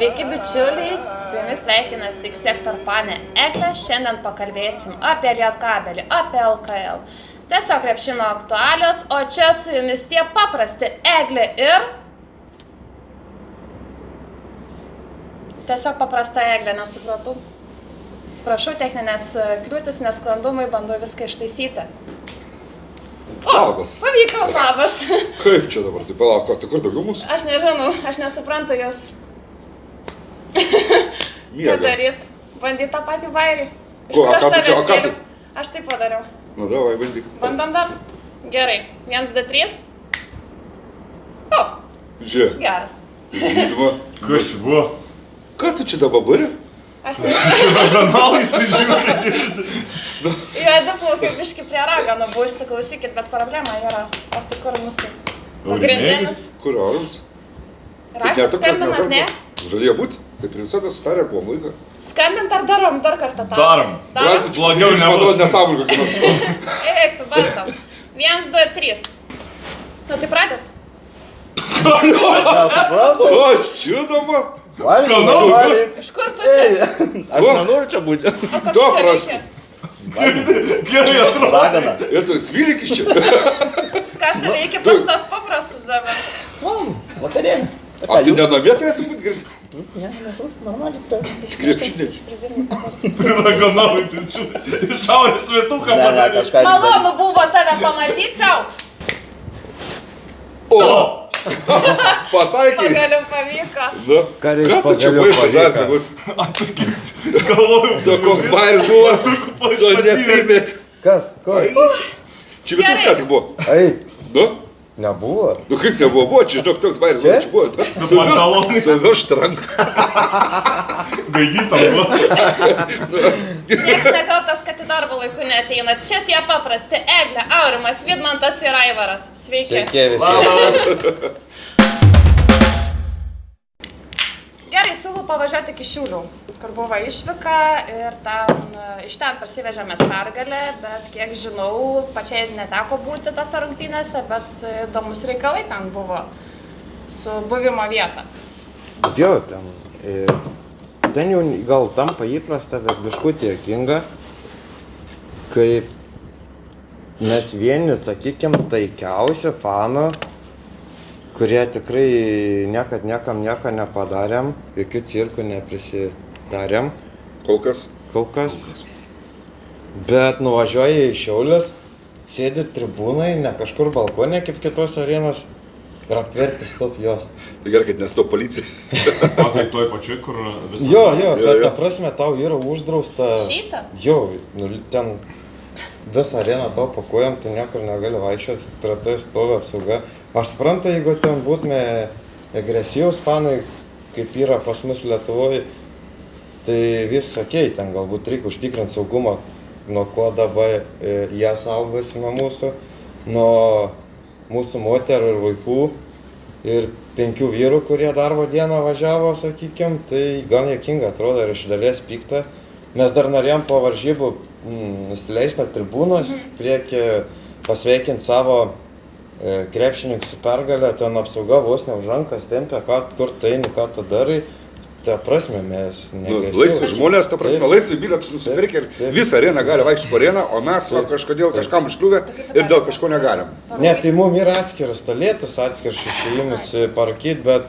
Sveiki bičiuliai, su jumis sveikinasi X-Sektor panė Eglė. Šiandien pakalbėsim apie Lietkabelį, apie LKL. Tiesiog krepšinio aktualios, o čia su jumis tie paprasti Eglė ir... Tiesiog paprasta Eglė, nesupratau. Atsiprašau, techninės kliūtis, nesklandumai, bandau viską ištaisyti. Labas. Pavyko, labas. Kaip čia dabar? Tai palauk, tai kur daugiau mūsų? Aš nežinau, aš nesuprantu jos. Miega. Ką daryt? Bandyt tą patį bairį. Ko, a ką tu čia, a ką tu? Aš taip padariau. Nu, davai, bandyk. Bandom dar? Gerai. 1, 2, 3. O, Žiūrėk. geras. Įdva. Kas buvo? Kas tu čia dabar buri? Aš nežinau. Kanalai tai žiūri. Jo, diplaukai biški prie ragano būsi, klausykit, bet problema yra. O tai kur mūsų pagrindinis? Kur Aurams? Rašėt, skambinat, ne? Žalėjo būt? Taip ir visada sutarė, buvom laiką. Skambint ar darom dar kartą tą? Darom. Darom? Blogiau nebus. Nesąmonį kokį nors stot. Eik, tu bandom. 1, 2, 3. Nu tai pradėt. O, čiūdama. Skanu. Iš kur tu čia? Aš nenoriu čia būti. O ką tu To čia prasme. veiki? Gerai atrodo. Ragana. Ir tu svilykis čia. Ką tu veiki pas tos paprastus dabar? Vakarienė. A, tai nenamie turėtų būti gerai. Ne, normaliai. Krepšinė. Kanalai tai žiūri. Šiaurės vietuką Ne, padarė. kažką. Malonu buvo tave pamatyti, čiau. O, pataikai. Pagaliau pavyko. Na, Ką reiškia ką tu čia pagaliau buvai pavyko? padaręs? Galvoju. To koks bairis buvo. To nepirmėt. Kas? Kur? Čia vietus ką tik buvo. Ei, Nu? nebuvo. Nu kaip nebuvo, buvo, čia žinok, toks bairis, Čia? čia buvo. Su pantalonais. Suviršt ranką. Gaidys tam buvo. Niekas nekaltas, kad į darbą laiku neateina. Čia tie paprasti Eglė, Aurimas, Vidmantas ir Aivaras. Sveiki. Sveiki visi. Gerai, siūlau pavažiuoti iki Šiaulių, kur buvo išvyka ir iš ten parsivežėmės pergalę, bet kiek žinau, pačiai neteko būti tose rungtynėse, bet įdomus reikalai ten buvo su buvimo vieta. Jo, ten jau gal tampa įprasta, bet biškutį juokinga, kai mes vieni, sakykim, taikiausi fanų, kurie tikrai niekad niekam nieko nepadarėm, jokių cirkų neprisidarėm. Kol kas. Kol kas. Bet nuvažiuoji į Šiaulius, sėdi tribūnai, ne kažkur balkonė kaip kitos arenos ir aptverti stop juostą. Tai gerai, kad nesto policija. O tai toj pačioj, kur visą... Jo, Jo, bet jo. ta prasme tau yra uždrausta. Šitą? Jo, ten visą areną tau pakuojam, tai niekur negali vaikščioti, prie tai stovi apsauga. Aš suprantu, jeigu ten būtume agresyvūs fanai, kaip yra pas mus Lietuvoje, tai vis okei, ten galbūt reikia užtikrinti saugumą, nuo ko dabar jie saugosi nuo mūsų, nuo mūsų moterų ir vaikų ir 5 vyrų, kurie darbo dieną važiavo, sakykim, tai gan juokinga atrodo ir iš dalies pikta. Mes dar norėjom po varžybų nusileisti nuo tribūnos, priekį pasveikinti savo krepšininkus su pergalę, ten apsauga vos ne už rankas tempia, kur tai, ką tu darai. Ta prasme, mes negesėjom. Laisvi žmonės, ta prasme, laisvi bilietus nusipirkę ir visą areną gali vaikščioti po areną, o mes va, kažkodėl kažkam užkliuvę ir dėl kažko negalim. Ne, tai mums yra atskiras stalėtis, atskiras išėjimus parūkyti, bet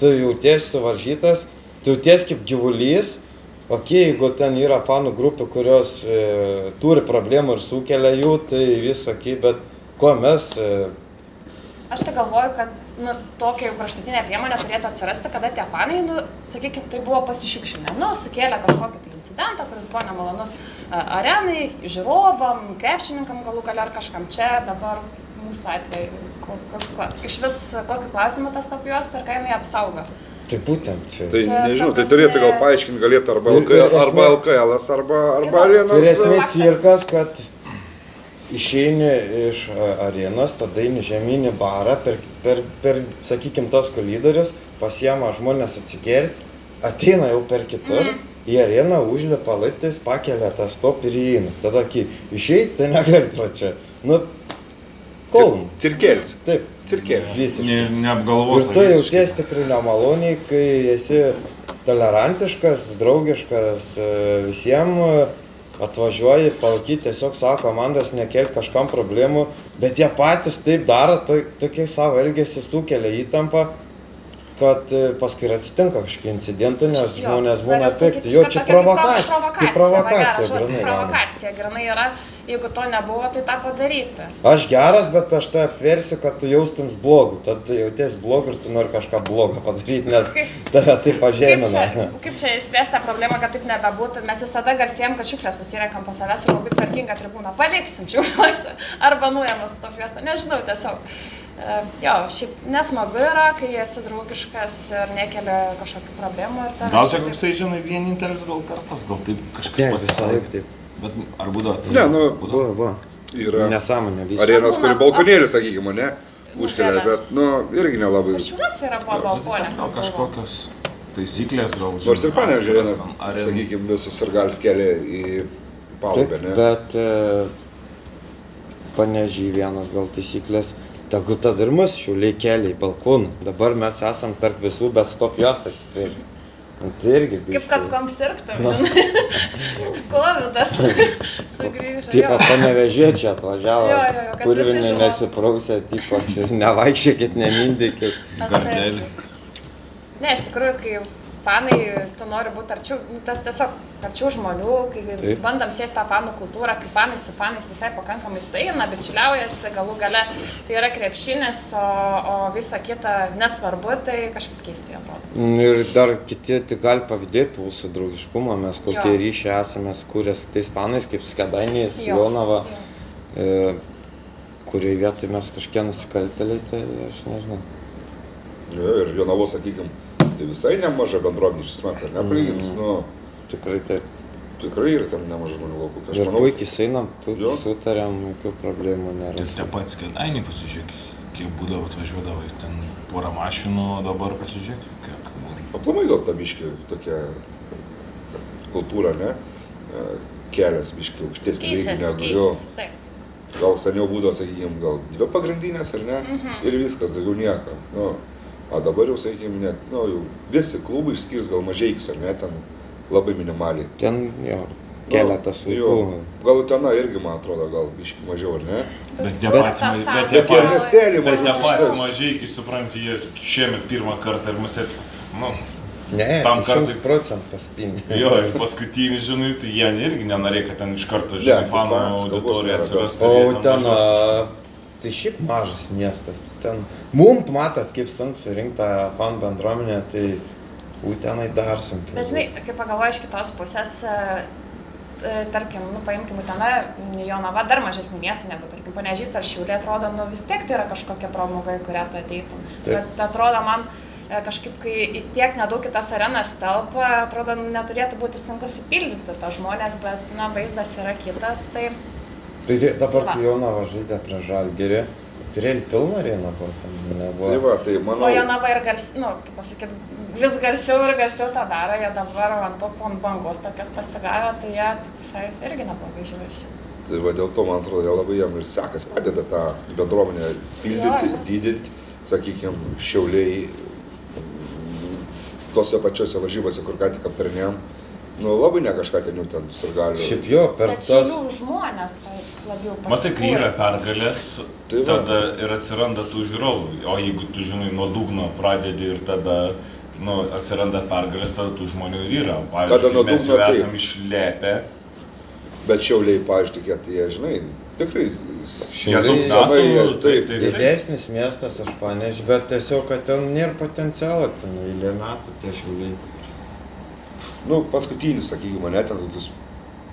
tu jautiesi suvaržytas, tu jautiesi kaip gyvulys. Jeigu ten yra fanų grupių, kurios turi problemų ir sukelia jų, tai visokį, bet ko mes... Aš tai galvoju, kad tokia jau kraštutinė priemonė turėtų atsirasti, kada tie fanai, sakykime, tai buvo pasišiukšinę. Sukėlė kažkokį tai incidentą, kuris buvo nemalonus arenai, žiūrovam, krepšininkam galų gale ar kažkam čia dabar mūsų atveju. Iš vis kokį klausimą tas top juosta ir ką jinai apsaugo? Tai būtent čia. Tai Čia, nežinau, ta tai turėtų gal prasme- paaiškinti galėtų arba LKL, arba Įdomus. arenas. Ir esmė cirkas, kad išeini iš arenos, tada eini žemynį barą, per sakykim, tas kolidorius, pasiema žmonės atsigerti, ateina jau per kitur, į areną užlipa laiptais, pakelia tą stop ir įeina. Tada, kai išeit, tai negali pro čia. Kolm. Cirkėlis. Taip. Cirkėlis. Visiškai. Ir Neapgalvota. tu jauties tikrai nemaloniai, kai esi tolerantiškas, draugiškas visiems, atvažiuoji, palaikyti tiesiog savo komandos, nekelti kažkam problemų, bet jie patys taip daro, tokie savo elgesį sukelia įtampą, kad paskui ir atsitinka kažkokie incidentai, nes žmonės būna pikti. Jo, čia provokacija. Provokacija grinai yra, jeigu to nebuvo, tai tą padaryti. Aš geras, bet aš tai aptversiu, kad tu jaustums blogų. Tad tu jauties blogų ir tu nori kažką blogo padaryti, nes tave tai pažemina. Kaip čia išspręsti tą problemą, kad taip nebebūtų? Mes visada garsėjom, kad šiukšlės susirenkam po savęs ir labai tvarkingą tribūną paliksim šiukšliuose arba nuėmam stop juostą. Nežinau, tiesiog. Jo, šiaip nesmagu yra, kai esi draugiškas ir nekelia kažkokių problemų. Gal čia koksai, žinai, vienintelis gal kartas, gal taip kažkas pasitaikė. Bet ar būdavo tas? Ne, nu, Buvo. yra Nesąmonė visą. arenos, kuri balkonėlį, sakykime, ne, užkelia, bet, nu, irgi nelabai. Šiuliuose yra po balkonė. Gal kažkokios taisyklės, gal. Nors ir Panevėžio arena, sakykime, visus ir gali kelia į palubę, ne? Bet Panevėžy vienas gal taisyklės. Tegu tada ir mus Šiauliai kelia į balkoną. Dabar mes esam tarp visų, bet stop juostą tikrai. Tai irgi biškai. Kaip kad kom sirgtum. Kovidas sugrįžo. Tipo Panevėžiečiai atvažiavo, Jo, kad visi purvinį žinotų. nesiprausę, tipo, nevaikščiokit, nemindykit. Gardelį. Ne, iš tikrųjų, kai fanai, tu nori būti arčiau, tas tiesiog arčiau žmonių, kai Taip. bandom siekti tą fanų kultūrą, kai fanai su fanais visai pakankamai sueina, bičiuliaujasi, galų gale tai yra krepšinis, o visa kita nesvarbu, tai kažkaip keistai atrodo. Ir dar kiti tik gali pavydėti mūsų draugiškumą, mes kokie Jo. ryšiai esame skūrę su tais fanais, kaip Skedainiais, Jo, Jonava, jo. kurioje vietoje mes kažkie nusikaltėliai, tai aš nežinau. Jo, ir Jonavos, sakykime, tai visai nemaža bendruomenė iš esmės, ar nepalygins, nu, Tikrai taip. tikrai ir ten nemaža žmonių gal kokia, aš Ir manau. puikiai einam, puikiai Jo. sutarėm, jokių problemų Ir nėra. tie pats Kėdainiai, pasižiūrėk, kiek būdavo atvažiuodavo, ten porą mašinų, o dabar pasižiūrėk, kiek būrų. Aplamai gal ta biški tokia kultūra, ne? Kelias biški aukštesnį lygį Keičiasi, negu jo. keičiasi, taip. Gal seniau būdavo, sakykime, gal dvi pagrindinės, ar ne? Ir viskas, daugiau nieko. Nu, o dabar jau, sakykime, net, nu, jau visi klubai išskirs gal Mažeikius, ar ne, ten labai minimaliai. Ten, jo, keletas Jo, vaikų. gal Utena irgi, man atrodo, gal biški mažiau, ar ne? Bet tie Bet- patys Tas bet Bet tie ir patys- miestelį bet tie mažai patys išsiųs. mažeikiai, supranti, jie šiemet pirmą kartą ir musė, nu, Ne, Tam tai kartui- 100% pastinė. jo, ir paskutinį, žinai, tai jie irgi nenorėjo, kad ten iš karto, Ne, žinai, tai fanų faktas, kalbos auditoriją nėra, atsirastų. O jie ten, važiuotų. tai šiaip mažas miestas. Ten, mum matot, kaip sunku surinkti tą fanų bendruomenę, tai Utenai dar sunkiau. Bet žinai, kai pagalvoju iš kitos pusės, tarkim, nu, paimkim Uteną, Jonava dar mažesnį miestą negu, tarkim, Panevėžys ar Šiauliai, atrodo, nu vis tiek tai yra kažkokia pramoga, į kurią tu ateitum. Taip. Bet atrodo man kažkaip, kai į tiek nedaug į tas arenas telpa, atrodo, neturėtų būti sunku supildyti tą žmonės, bet, na, vaizdas yra kitas, tai Tai dabar, Va. kai Jonava žaidė prie Žalgirį, turėjai pilną areną, buvo ten nebuvo. Tai va, tai o manau, Jonava ir garsiau, nu, kaip pasakyti, vis garsiau ir garsiau tą daro, jie dabar ant to ant bangos tokias pasigavę, tai jie tik visai irgi neblogai žiūrėsi. tai va dėl to, man atrodo, jie labai jam ir sekas, padeda tą bendruomenę pildyti, Jo. didinti, sakykime, Šiauliai, tose pačiose varžybose, kur ką tik aptarinėjom, nu labai ne kažką ten jau ten sirgalių. Šiaip jo, per Bet tas... Šiaulių žmonės tai labiau pasikūrė. Matai, kai yra pergalės, Tai va. tada ir atsiranda tų žiūrovų. O jeigu tu, žinai, nuo dugno pradedi ir tada, nu, atsiranda pergalės, tada tų žmonių ir yra. Kada nuo Pavyzdžiui, mes dugno, jau taip. esam išlepę. Bet Šiauliai, pažiūrėkit, tai jie, žinai, tikrai Šiauliai- senai, Metų, taip. taip. Didesnis miestas, aš Panevėžys, bet tiesiog, kad ten nėra potencialo, ten eilė metų tie Šiauliai. Nu, paskutinis, sakykime, ne, ten kokius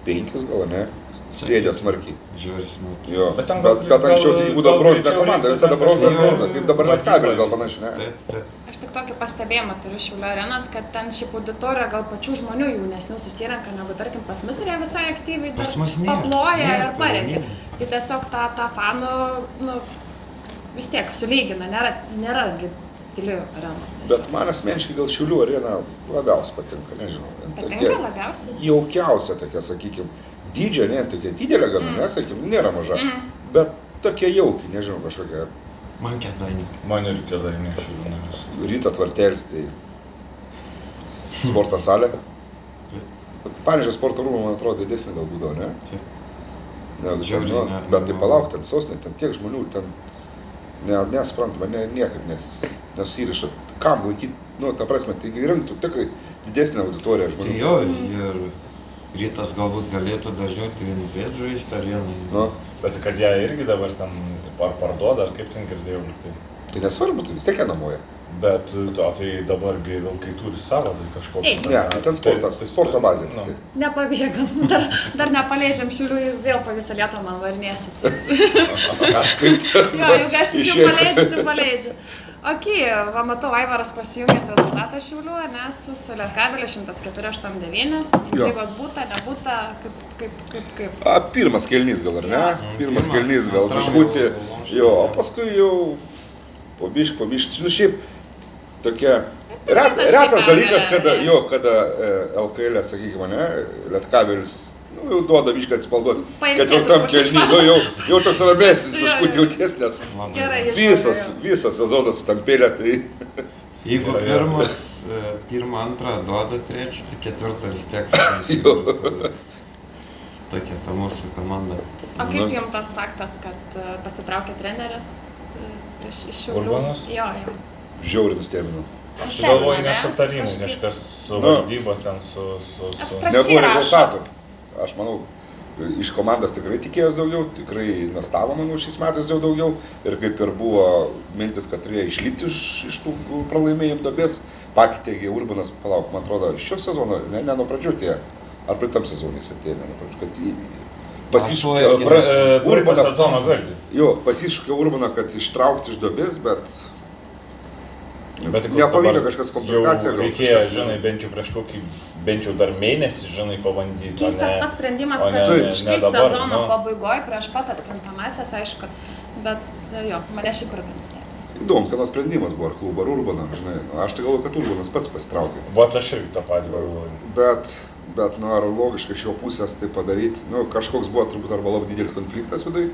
5 gal, ne, sėdė smarkiai. Žiūri smarkiai. Jo, Bet ten bet anksčiau tai būdavo gal bronzinė greičiau komanda, reiktų visada ten bronza, kažkokio bronza, kaip dabar net kabelis gal vadybos. panašiai, ne? Taip, taip. Aš tik tokį pastebėjimą turiu Šiaulių arenas, kad ten šiaip auditorija gal pačių žmonių jaunesnių susirenka, negu tarkim pas mus ir jie visai aktyviai Pas mus nėra, paploja nėra ir to parengia. jaunimo. Tai tiesiog tą fanų, nu, vis tiek sulygina, nėra tyli arena. Bet man asmeniškai gal Šiaulių arena labiausiai patinka, nežinau. Patinka labiausiai? Jaukiausia tokia, sakykime, dydžio, ne, tokia didelė gana, nesakykime, nėra maža, bet tokia jauki, nežinau, kažkokia Man Kėdainiai. Man ir Kėdainiai Šiaulių narys. ryto tvartelis, tai sporto salė. Panežės sporto rūmai, man atrodo, didesnė gal būdavo, ne? Taip. Ne, bet tai palauk, ten sostinė, ten tiek žmonių, ten nesprantama, niekaip nesiriša. Kam laikyti, ta prasme, tai rinktų tikrai didesnė auditorija Tai žmonių. jo, ir Rytas galbūt galėtų dažniau Tvin žaisti arenai. Nu, Bet kad ją irgi dabar ten parduoda, ar kaip ten girdėjau liktai. tai nesvarbu, tai vis tiek ją nuomoja. Bet tai dabargi Vilkai turi savo tai kažkokį. Ei. Ne, ten sporto bazė. Nu. Tai. Nepabėgam, dar nepaleidžiam Šiaulių, vėl po visą Lietuvą man varinėsit. Kažkaip. Jo, jeigu aš jau paleidžiu, tai paleidžiu. Ok, va matau, Aivaras pasijungęs rezultatą Šiaulių, nes su Lietkabelio 104-89, intrigos būta, nebūta, kaip. Pirmas kelnys gal, ar ne? Jo. Pirmas kelnys gal, biškutį. Jo, o paskui jau po biškį. Nu šiaip tokia retas dalykas, kada LKL, sakykime, ne, Lietkabelis, jau duoda biškį atsipalduoti. Ketvirtam kelny, jau toks ramesnis biškutį jauties, nes visas sezonas tampėlė, tai... Jeigu pirmą, antrą duoda trečią, tai ketvirtą vis tiek. Tokia ta mūsų komanda. O kaip jums tas faktas, kad pasitraukė treneris iš Šiaulių? Urbanas? Jo. Žiauriai nustebino. Aš galvoju, nesutarimų, kažkas su valdybos ten su... Nebuvo rezultatų. Aš manau, iš komandos tikrai tikėjęs daugiau, tikrai investavo, manau, šiais metais jau daugiau. Ir kaip ir buvo mintis, kad turėjo išlipti iš tų pralaimėjimų duobės, pakeitė Urbanas, palauk, man atrodo, šio sezono, ne nuo pradžių tie, ar pritam sezonais atėjo, ne nuo pradžių, kad pasišūkė Urbaną, kad ištraukti iš duobės, bet nepavyko kažkas komplikacija. Jau reikėjo, žinai, bent jau prieš kokį, bent jau dar mėnesį, žinai, pabandyti. Keistas pats sprendimas, kad visiškai sezono pabaigoje prieš pat atkrintamasis, aišku, bet jo, mane šiaip irgi nustebino. Įdomu, kad sprendimas buvo, ar klubą, ar Urbaną, žinai. Aš tai galvoju, kad Urbanas pats pasitraukė. Vat aš irgi tą patį galvoju. Bet, ar logiškai iš jo pusės tai padaryti, kažkoks buvo turbūt arba labai didelis konfliktas vidui.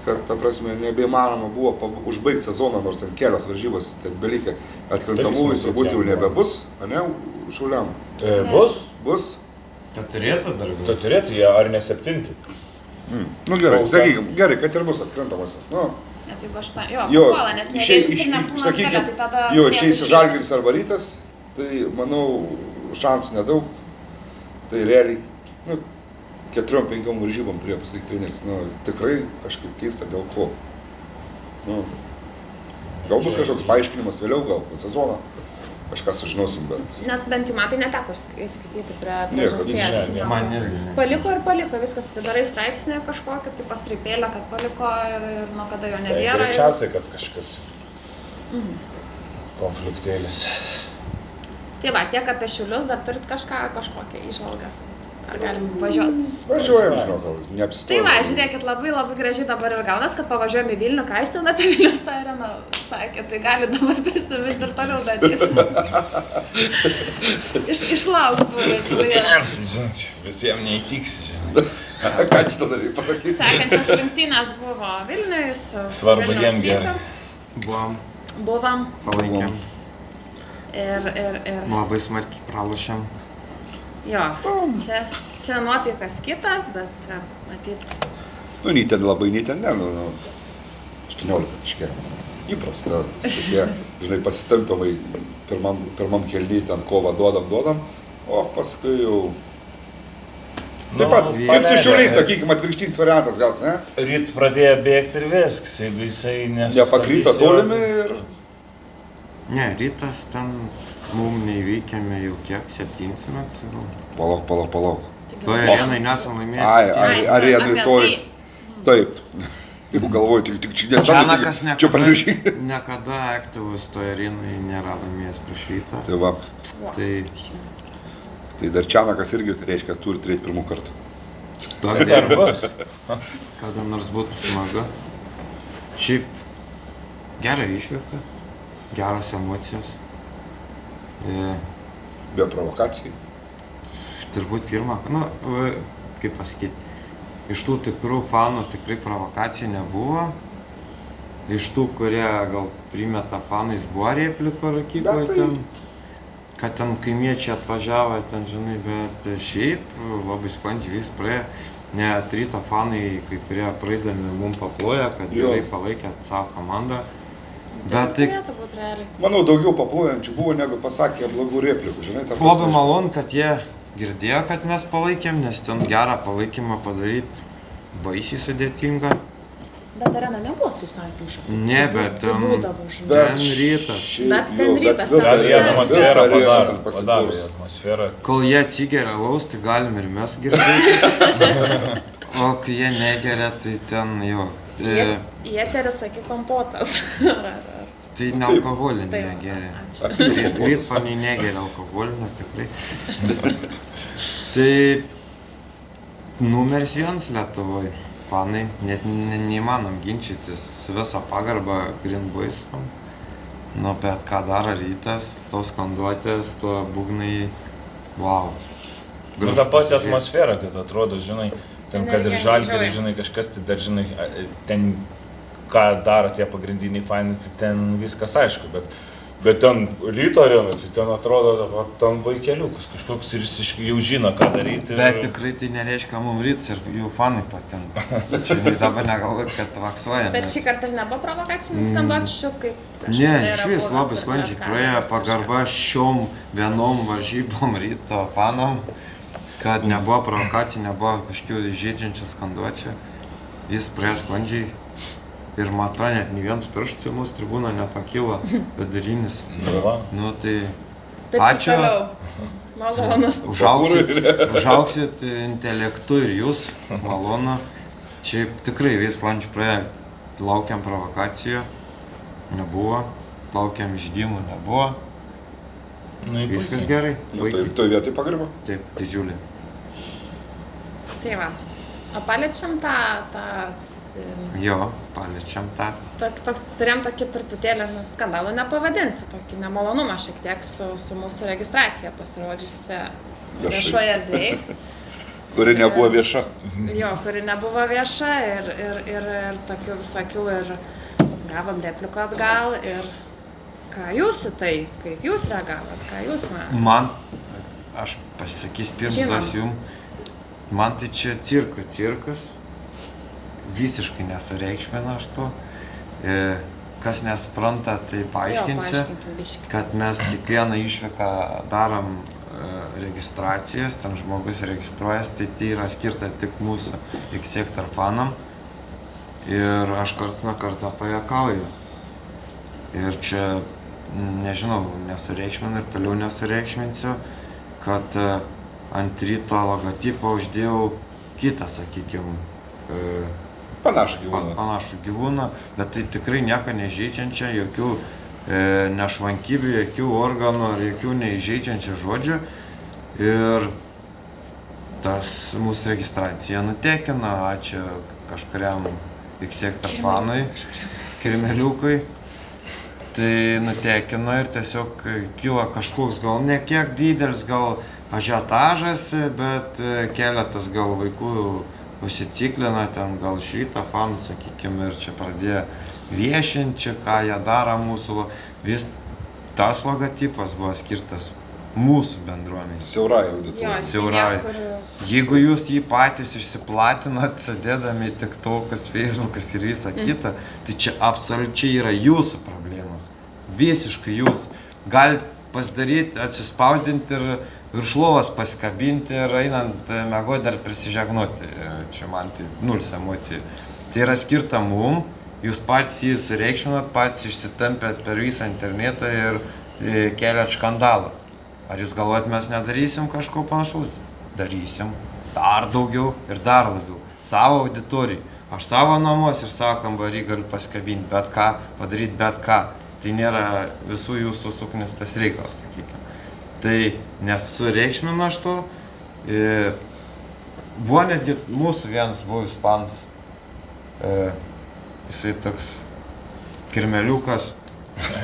Kad, ta prasme, nebeįmanoma buvo užbaigti sezoną, nors ten kelios varžybos, ten belikė atkrintamųjų, turbūt jau nebebus, ne, Šauliam? Bus. Kad turėtų dar būti. Kad turėtų jie, ar ne 7? Gerai, sakykim, gerai, kad ir bus atkrintamasis, Net jeigu papuola, nes Nevėžis ir Neptūnas gali, tai tada... Jo, išeis Žalgiris arba Rytas, tai, manau, šansų nedaug, tai realiai, 4-5 varžybom turėjo pasilikti treneris, tikrai kažkaip keista dėl ko. Gal bus kažkoks paaiškinimas vėliau, gal po sezono, kažką sužinosim, bet... Nes bent jau man tai neteko skaityti prie priežasties. Man irgi. Paliko, viskas atidarai straipsnį kažkokį, tai pastraipėlę, kad paliko ir nuo kada jo nebėra. Tai greičiausiai, kad kažkas konfliktėlis. Tai va, tiek apie Šiaulius, dar turit kažkokią įžvalgą. Ar galim važiuoti? Važiuojam, žinau, gal neapsistojam. Tai va, žiūrėkit, labai gražiai dabar ir gaunas, kad pavažiuojam į Vilnių, ką jis ten apie Vilnius tą areną sakė, tai gali dabar prisiminti ir toliau daryti. Išlauk buvo. Tai žinai, visiems neįtiksi, žinai. Ką čia tada reikia pasakyti? Sekančios rungtynės buvo Vilniui su Svarbu jiem gerai. Buvom. Palaikėm. Ir... Labai smarkiai pralošėm. Jo, čia nuotaikas kitas, bet matyt... Nei ten labai, nei ten ne, 18 kažkiek. Įprasta, tokie, žinai, pasitampimai pirmam kelny, ten kovą duodam, o paskui jau... Taip pat, kaip su Šiauliais, sakykime, atvirkštinis variantas gal, ne? Ryts pradėjo bėgti ir viskas, jeigu jisai nepakryto tolimi ir... Ne, Rytas ten mum neįveikėme jau kiek, 7 metus. Palauk. Toje arenai nesam laimėjęs. Arenai toj. Taip. Jeigu galvoju, tik čia Čianakas pavyzdžiui. Niekada aktyvus toje arenai nėra laimėjęs prieš Rytą. Tai va. Tai dar Čianakas irgi reiškia, turi turėti pirmų kartų. Tai bus. Kada nors būtų smagu. Šiaip gerą išvyką. Geros emocijos. Be provokacijų. Turbūt pirmą, kaip pasakyti, iš tų tikrų fanų tikrai provokacijų nebuvo. Iš tų, kurie gal primeta fanais buvo repliko rūkyklą ten. kad ten kaimiečiai atvažiavo, ten žinai, bet šiaip labai sklandžiai vis praėjo. Net Ryto fanai, kai kurie praeidami mums paploja, kad Jo. gerai palaikė savo komandą. Tai Bet tik turėtų būti realiai. Manau, daugiau paplojančių buvo, negu pasakė blogų replikų, žinai, ta labai prasme. malonu, kad jie girdėjo, kad mes palaikėm, nes ten gerą palaikymą padaryti baisiai sudėtinga. Bet arena nebuvo susalpiuša. Ne, bet Tai ten- būdavo, žinai. Bet Ten Rytas. šiaip Bet ten jo, Rytas, visą ten Dar Visa jie areną- atmosferą visą areną padarė, ten padarė pasikurs. atmosferą. Kol jie atsigeria laus, tai galim ir mes girdėti. O kai jie negeria, tai ten jo. Į eterį sakyk kompotas. Tai ne alkoholinį Taip, negeria. ačiū. Rytpaniai negeria alkoholinio, tikrai. Tai numeris 1 Lietuvoje. Fanai, net neįmanom ginčytis su visą pagarbą Green Boys. Nu, bet ką daro Rytas, tos skanduotės, to būgnai, wow. Nu, ta pati atmosfera, kad atrodo, žinai, ten, kad ir Energija Žalgiris, didžioji. žinai, kažkas, tai dar, žinai, ten, ką daro tie pagrindiniai fainai, tai ten viskas aišku, bet ten Ryto arenai, tai ten atrodo, va, ten vaikeliukas kažkoks ir jis jau žino, ką daryti. Bet tikrai tai nereiškia mums Rytas ir jų fanai patinka. Čia dabar negalvot, kad vaksuojame. Bet šį kartą ir nebuvo provokacinių skanduočių, kaip Ne, iš vis labai sklandžiai praėjo pagarba šiom vienom varžybom Ryto fanam, kad nebuvo provokacijų, nebuvo kažkokių žaidžiančių skanduočių. Vis praėjo sklandžiai ir matau, net nei vienas pirštas į mūsų tribūną nepakilo vidurinis. Nu, va. Nu tai Taip, ačiū. toliau. Malonu. Užauksit intelektu ir jūs, malonu. Šiaip tikrai vis sklandžiai praėjo, laukiam provokacijų, nebuvo, laukiam išdymų, nebuvo. Nu, Viskas gerai. Nu, tai toj vietoj pagarba. Taip, didžiulį. Tai va. O paliečiam tą Jo, paliečiam tą. toks, turėjom tokį truputėlį skandalą, nepavadinsi, tokį nemalonumą šiek tiek su mūsų registracija pasirodžiusi Viešai. viešoje erdvėje. Kuri nebuvo vieša. Jo, kuri nebuvo vieša ir tokių visokių ir gavom replikų atgal ir ką jūs į tai, kaip jūs reagavot, ką jūs man. Man, aš pasakys pirmas Žinom. jum, man tai čia cirkas. Visiškai nesureikšmina aš to. Kas nesupranta, tai paaiškinsiu, paaiškinkim biškį. kad mes kiekvieną išvyką darom registracijas, ten žmogus registruojas, tai yra skirta tik mūsų X-Sector fanam. Ir aš karts nuo karto pajuokauju. Ir čia, nežinau, nesureikšminu ir toliau nesureikšminsiu, kad ant Ryto logotipo uždėjau kitą, sakykime, Panašų gyvūną. panašų gyvūną, bet tai tikrai nieko nežeidžiančia, jokių nešvankybių, jokių organų ar jokių neįžeidžiančių žodžių. Ir tas mūsų registracija nutekino, ačiū kažkuriam X-Sector fanui, Kirmeliukui. Tai nutekino ir tiesiog kilo kažkoks gal ne kiek didelis, gal ažiotažas, bet keletas gal vaikų užsiciklina, ten gal iš Ryto fanų, sakykime, ir čia pradėjo viešinti, ką jie daro mūsų. Vis tas logotipas buvo skirtas mūsų bendruomenei. Siaurai Jo, auditorijai. jisai Siaurai. niekur- Jeigu jūs jį patys išsiplatinat, sėdėdami TikTokus, Facebookus ir visą kitą, tai čia absoliučiai yra jūsų problemos. Visiškai jūs. Galite pasidaryti, atsispausdinti ir virš lovos pasikabinti ir einant miegoti dar prisižegnuoti. Čia man tai nulis emocijų. Tai yra skirta mum, jūs patys jį sureikšminat, patys išsitampėt per visą internetą ir keliat skandalą. Ar jūs galvojat, mes nedarysim kažko panašaus? Darysim. Dar daugiau ir dar labiau. Savo auditorijai. Aš savo namuose ir savo kambarį galiu pasikabinti bet ką, padaryti bet ką. Tai nėra visų jūsų suknistas reikalas, sakykime. Tai nesureikšminu aš to. Buvo netgi mūsų vienas buvęs fanas. Jisai toks kirmeliukas.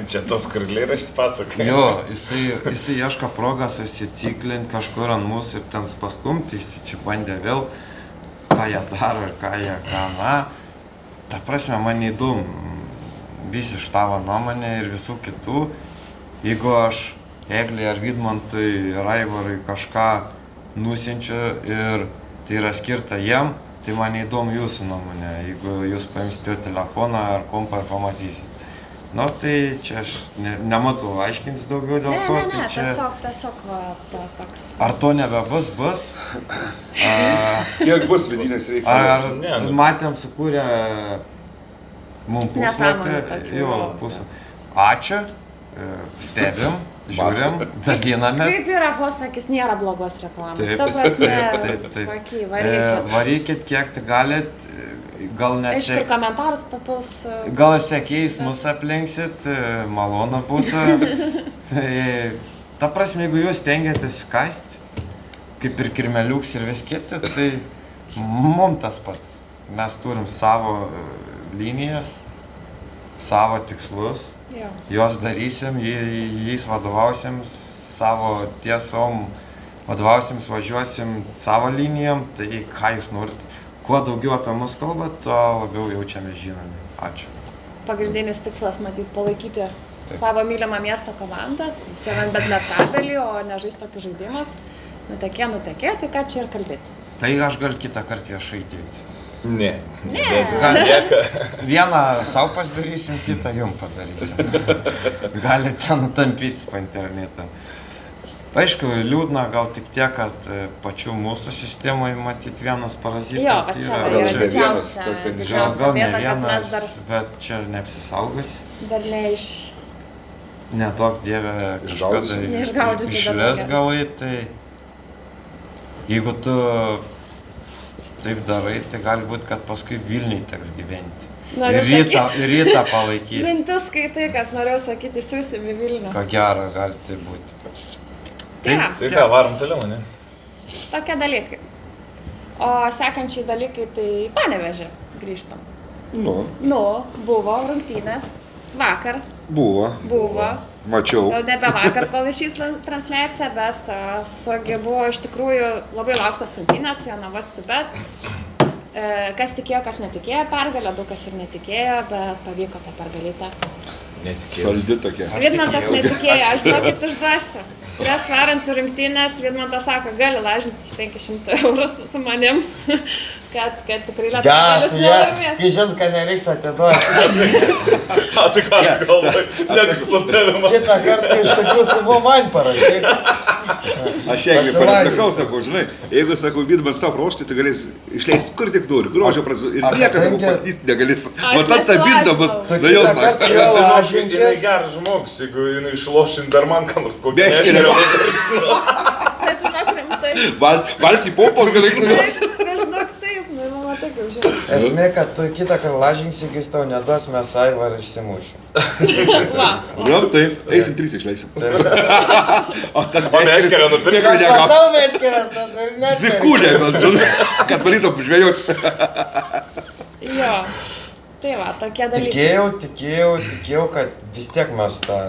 Čia tos karalėraštį pasakai. Jo, jisai ieško progą susiciklinti kažkur ant mūsų ir ten pastumti, jisai čia bandė vėl, ką jie daro ir ką, na. Ta prasme, man įdomu, visi iš tavo nuomonė ir visų kitų, jeigu aš Egliai ar Vidmantui, ar Aivarui kažką nusiunčiu ir tai yra skirta jiem, tai man įdomu jūsų nuomonė, jeigu jūs paimsite telefoną ar kompą ir pamatysit. Nu, tai čia aš nematau aiškintis daugiau dėl ko. Ne, Tai čia... tiesiog toks. Ar to nebebus, bus? Kiek bus vidinės reikalas? Ar matėm sukūrę mums Nesąmonė puslapį? tokių, Jo, jo. puslapį. Ačiū, stebim, žiūrim, dalinamės. Kaip yra posakis, nėra blogos reklamos. Taip, Ta prasme, taip. kokį, varykit. Varykit kiek tai galit, gal net... Aišku, ir komentarus papils. Gal sekėjais mus aplinksit, malonu būtų. Tai, ta prasme, jeigu jūs tengiatės kasti, kaip ir kirmeliuks ir vis kiti, tai mums tas pats. Mes turim savo linijas, savo tikslus, Jo. juos darysim, jais vadovausim savo tiesom, vadovausim, važiuosim savo linijom, tai ką jūs norit. Kuo daugiau apie mus kalbat, tuo labiau jaučiamės žinomi. Ačiū. Pagrindinis tikslas, matyt, palaikyti savo mylimą miesto komandą, tai 7bet Lietkabelį, o ne žaisti tokius žaidimus. Nutekė, tai ką čia ir kalbėti. Tai aš gal kitą kartą viešai teikti. Ne. Vieną savo pasidarysim, kitą jum padarysim. Galite nutampyti po internetą. Aišku, liūdna gal tik tiek, kad pačių mūsų sistemoje matyti vienas parazitas Jo, kad čia gal yra čia ne vienas, didžiausia kas ten didžiausia gal ne bėda, kad mes vienas, dar, bet čia neapsisaugosi. dar Nedaug dievė Išgaudysim. Neišgaudyti išles dabar. galai, tai jeigu tu taip darai, tai gali būti, kad paskui Vilniui teks gyventi. Noriu Ir rytą palaikyti. mintis skaitai, kas norėjau sakyti, išsiųsim į Vilnių. Ko gero gali tai būti. Tai va, Tai ką, varom toliau, ne? tokie dalykai. O sekančiai dalykai, tai į Panevėžį grįžtam. Nu, Buvo rungtynės. Vakar buvo. Mačiau. Jau nebe vakar, kol išys transliacija, bet Sogi buvo iš tikrųjų labai lauktos rungtynės, Jonavos bet kas tikėjo, kas netikėjo pergalę, daug kas ir netikėjo, bet pavyko tą pergalytę. Netikėjau. Saldi tokia. Vidmantas netikėjo, aš žinokit išduosiu. Prieš varant rungtynės, Vidmantas sako, gali lažintis 500 eurų su manim, kad tikrai Lietkabelis nelaimės. Kai žinot, kad nereiks atiduoti. A, tai ką aš galvoju? Netiks su tavimi. Kitą kartą iš tokių sumų man parašyk. Aš jeigu paraplikau, sakau, žinai, jeigu sakau, Vidmantas tau praošti, tai galės išleisti kur tik nori, grožio prancūzų ir niekas sakau, patysti negalės. Matat tą bindamas, Tu jau kitą kartą sako. jau Jinai lažinkis. geras žmogus, jeigu jinai išlošint dar man ką nors kokį. Beškelė. Bet žinok, rimtai. Valti popos gali knuvėti. Žinok, taip, mama taip jau žinau. Esmė, kad tu kitą kartą lažinsi, kai jis tau neduos, mes Aivarą išsimušim. Va. Nu, taip, eisim 3 išleisim. O ten Meškerę nupirksi. Tiek negau. Matau meškerės, tada ir net. Zikūlė, man žinai, kad varytum žvejot. Jo. Tai va, tokie dalykai. Tikėjau, kad vis tiek mes tą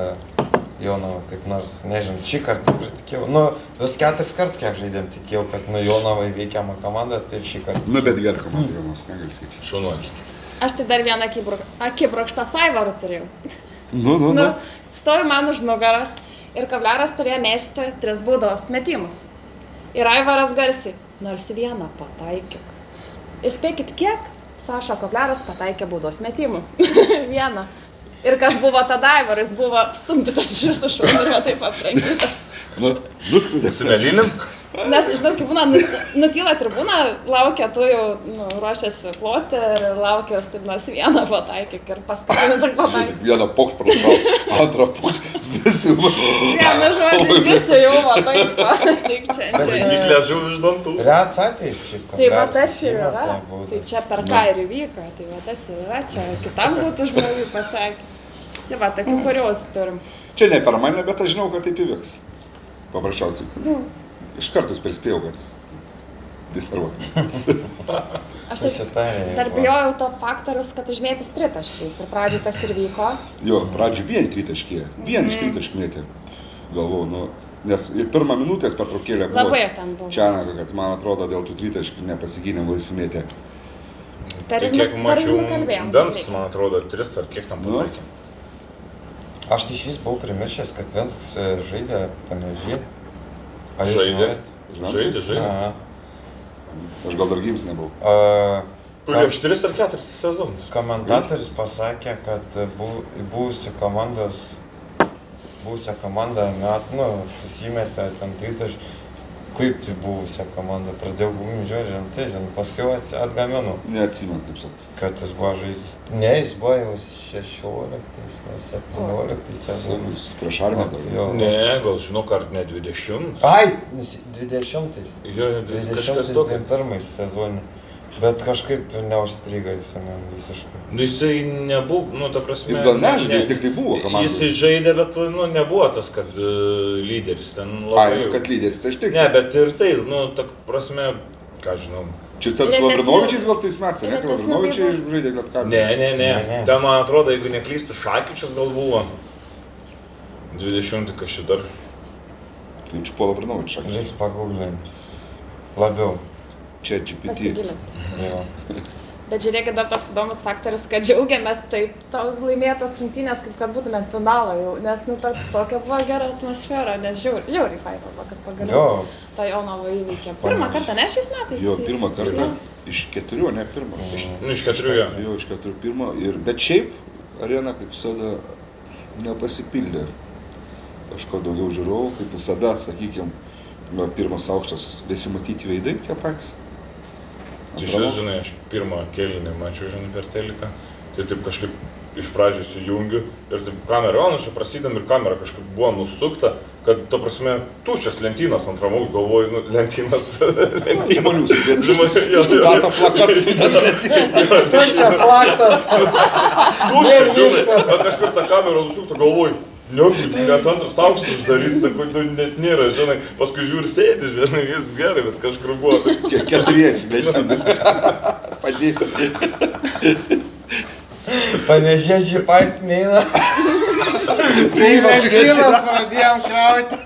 Jonavą kaip nors, nežinau, šį kartą tikrai tikėjau. Nu, vis 4 kartus kiek žaidėm, tikėjau, kad Jonavai veikiama komanda, tai šį kartą. Nu, bet gera komanda, Jonas, negali sakyti. Šaunuolis. Aš tai dar vieną akibrokštą su Aivaru turėjau. Nu. Stovi man už nugaras ir Kavleras turėjo mesti 3 baudos metimus. Ir Aivaras garsiai, nors vieną pataikyk. Įspėkit kiek? Saša Kavleras pataikė baudos metimų. Vieną. Ir kas buvo tada Aivaras, buvo stumdytas iš viso šaunų ir va taip aprengytas. Nu, nuskudė. Su melinim? Nes, žinot, kaip būna, nutyla tribūna, laukia tu jau, ruošiasi ploti ir laukia, taip nors vieną pataikyk ir paskutinį tik Žinai, pataikyk. tik vieną pokštą prašau, antrą pūčį, visi. Vienu žodžiu, visi jau va taip, tik čia. Įklė žuvį iš dantų. Rets atvejs šiaip. Tai va tas ir yra, tai čia per ką ir įvyko, tai va tas ir yra, čia kitam būtų žmogui pasakė. Tai va, tokių kuriozų turim. Čia ne per mane, bet aš žinau, kad taip įvyks. Paprasčiausiai. Iš kartus perspėjau, kad disnervuokim. Aš taip dar bijojau to faktorius, kad užmėtis tritaškiais ir pradžiai tas ir vyko. Jo, pradžiai vien tritaškė. Vien iš tritaškį mėtė. Galvau, nu, nes ir pirmą minutės pertraukėlė buvo. Labai ten buvo. Čianaga, kad man atrodo dėl tų tritaškių nepasigynėm laisvimėtė. Per Tai kiek mačiau, nukalbėjom. Danskas, man atrodo, 3 ar kiek tam pataikė. Aš tai iš vis buvau primiršęs, kad Venskas žaidė Panevėžy. Žaidė. Aha. Aš gal dar gyvas nebuvau. Prieš 3 ar 4 sezonus. Komentatorius pasakė, kad buvusią komandą susimetė ten tritaškį. Kaip tai buvusią komandą? Pradėjau žiūrėti rimtai, paskui atgaminu. Neatsimenu, kaip sakė. Kad jis buvo žaidęs. Ne, jis buvo jau 16, 17 sezonas. Prieš Armiją dar. Jo. Ne, gal žinau, ar ne 20. Ai, 20. Jo, kažkas tokio. 21 sezonė. Bet kažkaip neužstrigo jis man visiškai. Nu, jisai nebuvo, nu, ta prasme... Jis gal nežaidė, jis tik tai buvo komandoje. Jisai žaidė, bet, nu, nebuvo tas, kad lyderis ten labai... Ai, kad lyderis, tai aš tik. Ne, bet ir tai, nu, ta prasme, ką žinau... Čia tas Lavrinovičiais gal tais metais, ne? Lavrinovičiai žaidė, kad ką... Ne. Ten, man atrodo, jeigu neklystu, Šakyčius gal buvo. 20 kas čia dar. Tai čia po Lavrinovičiai Šakyčius. Reiks paguglinti. Labiau. Čia GPT. Pasigilinti. Jo. Bet žiūrėkit, dar toks įdomus faktorius, kad džiaugiamės taip laimėtos rungtynės, kaip kad būtume finalo jau, nes, nu, tokia buvo gera atmosfera, nes žiauriai faina buvo, kad pagaliau tą Jonavą įveikė. Pirmą kartą, ne šiais metais? Jo, pirmą kartą iš 4, ne pirmą. Iš 4, jo. Jo, iš 4 pirmą. Bet šiaip arena, kaip visada, nepasipildė. Kažko daugiau žiūrovų, kaip visada, sakykime, pirmas aukštas visi matyti veidai tie patys. Tai žinai, aš pirmą kėlinį mačiau, žinai, per teliką. Tai taip kažkaip iš pradžių sujungiu ir taip kamera, čia prasidam ir kamera kažkaip buvo nusukta, kad, to prasme, tuščias lentynas antramų, galvoju, nu, lentynas. Žmonių susėdžiu. Stato plakatus sudėt lentynas. Tuščias laktas. Tuščias, žinai, bet kažkaip tą kamerą nusukta, galvoju. Net antras aukštas uždaryti, sakau, net nėra, žinai, paskui žiūri sėdi, žinai, vis gerai, bet kažkur buvo. Keturiesi lentyną. Padėti. Panevėžiečiai patys neina. Tai lentynas pradėjom krauti.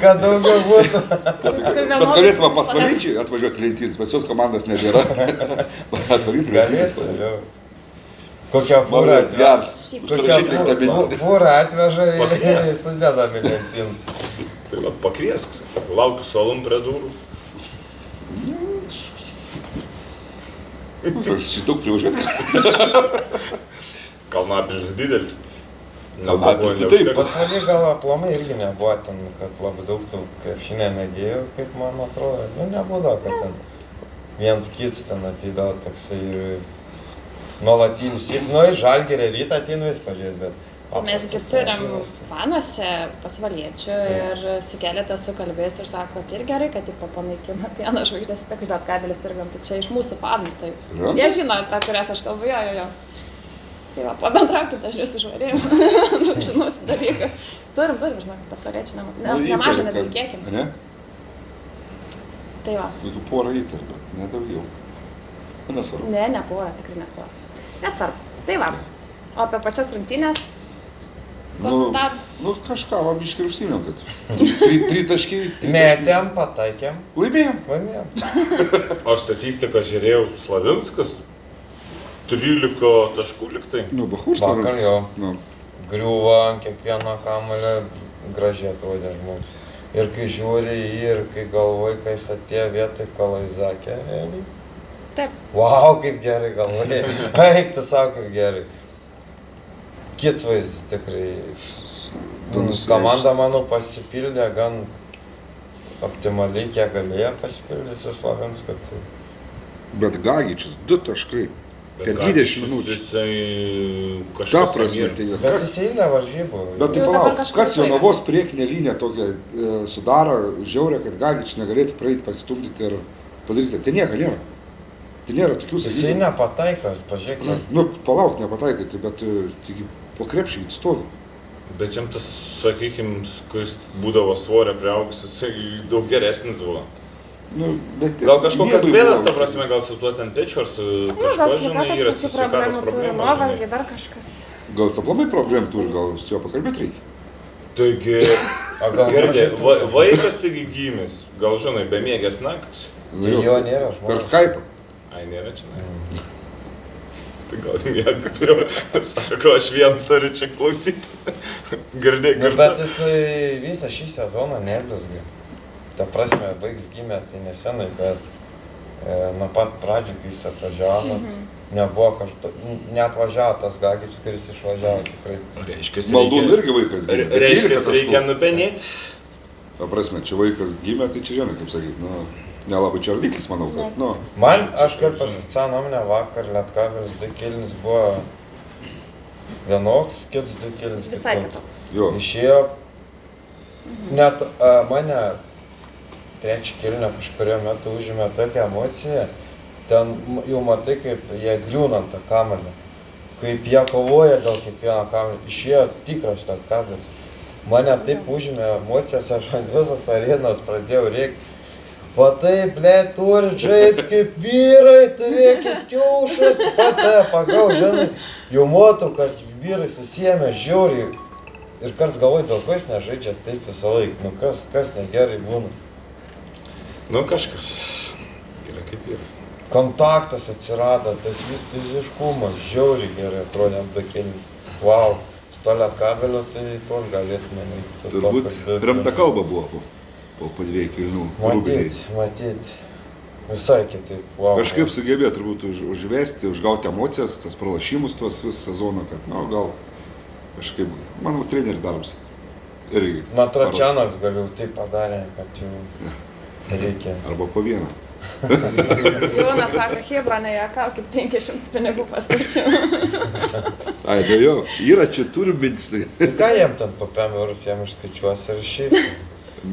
Kad daugiau būtų. Bet galėtume pasvalyčiai atvažiuoti lentynas, bet jos komandos nebėra. Atvaryti lentynas. Kokią fūrą atveža ir sudedami lentynas. Tai va, pakviesk, laukiu salum prie durų. Šis daug privažiuoti. Kalnapilis didelis. Kalnapilis tai taip. Pasvaly gal aplamai irgi nebuvo ten, kad labai daug tų krepšinė mėgėjų, kaip man atrodo. Nu, nebūdavo, kad ten viens kits ten ateidavo toksai ir nuolatinis. Nu, į Žalgirį rytą ateinu vis pažiūrėti, bet... Tai mesgi turim fanuose pasvaliečių ir su keletą sukalbėjus ir sako, kad ir gerai, kad tipo panaikino Pieno žvaigždės, tik žinot, kabelis irgam, tai čia iš mūsų fanų, tai jie žino, apie kurias aš kalbu, jo. Tai va, pabendraukit, aš jūs išvarėjau, žinosi dalyką. Turim, žinok, pasvaliečių nemažą net kiekį. Ne? Tai va. Tokių porą įtarė, bet nedaugiau. Nesvarbu. Ne porą, tikrai ne porą. Nesvarbu. Tai va, o apie pačias rungtynės, nu kažką, va, biškai užsiminėm, kad tritaškiai. Metėm, pataikėm. Laimėjom. Aš statistiką žiūrėjau, Slavinskas 13 taškų liktai. Nu, Bahurstanas. Vakar jo. Griuva ant kiekvieno kamuolio, gražiai atrodė žmogus. Ir kai žiūri jį, ir kai galvoji, kai jis atėjo vietoj Kalaizakė, taip. Vau, kaip gerai galvoji. Eik, tu savo, kaip gerai. Kits vaizdas tikrai. Komanda, manau, pasipildė gan optimaliai, kiek galėjo pasipildyti su Slavinsku. Bet Gagičius 2 taškai. Per 20 minučių. Jisai kažkas... Ta prasme, tai Bet jis eilė varžybų. Bet tai palauk, kas Jonavos priekinė linija tokia sudaro žiaurę, kad Gagičius negalėtų praeiti, pasistumdyti ir padaryti. Tai nieko nėra. Tai nėra tokių sakykime. Jisai nepataikas, pažiūrėk. Nu, palauk, nepataikyti, bet po krepšį stovi. Bet jam tas, sakykime, kuris būdavo svorio priaugus, jisai daug geresnis buvo. Nu, gal kažkokias bėdas, ta prasme, gal su tuo ten pečiu ar su kažkuo, žinai, yra su sveikatos problemų. Nuovargį dar kažkas. Gal aplamai problemų turi, gal su juo pakalbėti reikia. Taigi, girdė, vaikas taigi gimęs, gal žinai, bemiegės naktis. Tai jo nėra žmogus. Per Skype'ą. Ai, nėra čia, ne. Tai gal miega prie... Sako, aš vien turiu čia klausyti. Girdėk, Nu, bet jis visą šį sezoną neblizga. Ta prasme, baigs gimė tai nesenai, bet nuo pat pradžių, kai jis atvažiavo, nebuvo neatvažiavo tas Gagičius, kuris išvažiavo tikrai. Reiškia, Maldūnų irgi vaikas gimė. Reiškia, reikia nupenėti. Ta prasme, čia vaikas gimė, tai čia žinai, kaip sakyti, nu, nelabai čia lygis, manau, kad, nu. Man, aš kaip pasakyti, nuomonę, vakar Lietkabelis 2 kėlinis buvo vienoks, kitas 2 kėlinis Visai kitoks. Jo. Išėjo, net mane trečią kėlinę kažkurio metu užėmė tokią emociją, ten jau matai, kaip jie griūna ant tą kamuolį, kaip jie kovoja dėl kiekvieno kamuolio, išėjo tikras Lietkabelis. Mane taip užėmė emocijas, aš ant visos arenos pradėjau rėkti. Va taip, turi žaist kaip vyrai, turėkit kiaušas, pasę pagau, žinai. Jau matau, kad vyrai susiėmė žiauriai. Ir karts galvoju, dėl ko jis nežaidžia taip visą laiką. Nu kas negerai būna. Nu kažkas. Yra kaip yra. Kontaktas atsirado, tas vis fiziškumas, žiauriai gerai atrodė ant dakėlis. Wow. To Lietkabelio, tai to galėtume su to Turbūt kalbėti. rimta kalba buvo po 2 kėlinių. Matyt. Visai kitaip. Wow. Kažkaip sugebėjo turbūt užvesti, užgauti emocijas, tas pralašymus tuos visą sezoną, kad, nu, gal kažkaip, manau, trenerių darbas. Irgi. Man Tračianoks galiu taip padarė, kad jau reikia. Arba po vieną. Jonas sako, Hebra, nejuokaukit, 500 pinigų pastačiau. Ai, da jo, yra čia turi mintis, tai. Tai ką jiem ten po 5 eurus jiem išskaičiuos ir išeis?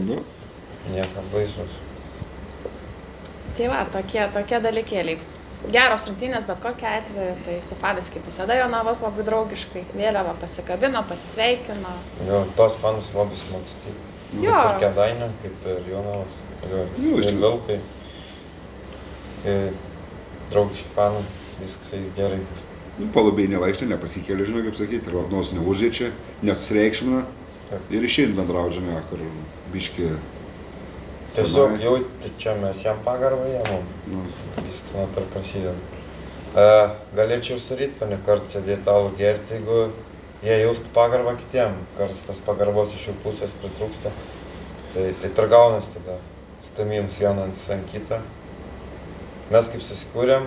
Nu, Nieko baisus. Tai va, tokie dalykėliai. Geros rungtynės, bet kokia atveju, tai su fanais kaip visada Jonavas labai draugiškai. Vėliavą pasikabino, pasisveikino. Jau tos fanus labai smagsti. Jo. Kaip ir Kėdainiam, kaip ir Jonavas. Ir Vilkai. Draugiški fanai, viskas gerai. nu palubėj nevaikštė, nepasikėlė, žinai, kaip sakyti, ir vat nors neužėčia, nesusireikšmina ir išein bendrauja, žinai, kur biški. Tiesiog jau čia mes jam pagarbą, jie mum. Nu, Viskas nuo to prasideda. Galėčiau suryti, kad ne kartą sėdėti alų gerti, jeigu jie jaustų pagarbą kitiem. Kartais tas pagarbos iš jų pusės pritrūksta. Tai taip ir gaunas tada. Stumėjams vienas ant kitą. Mes kaip susikūrėm,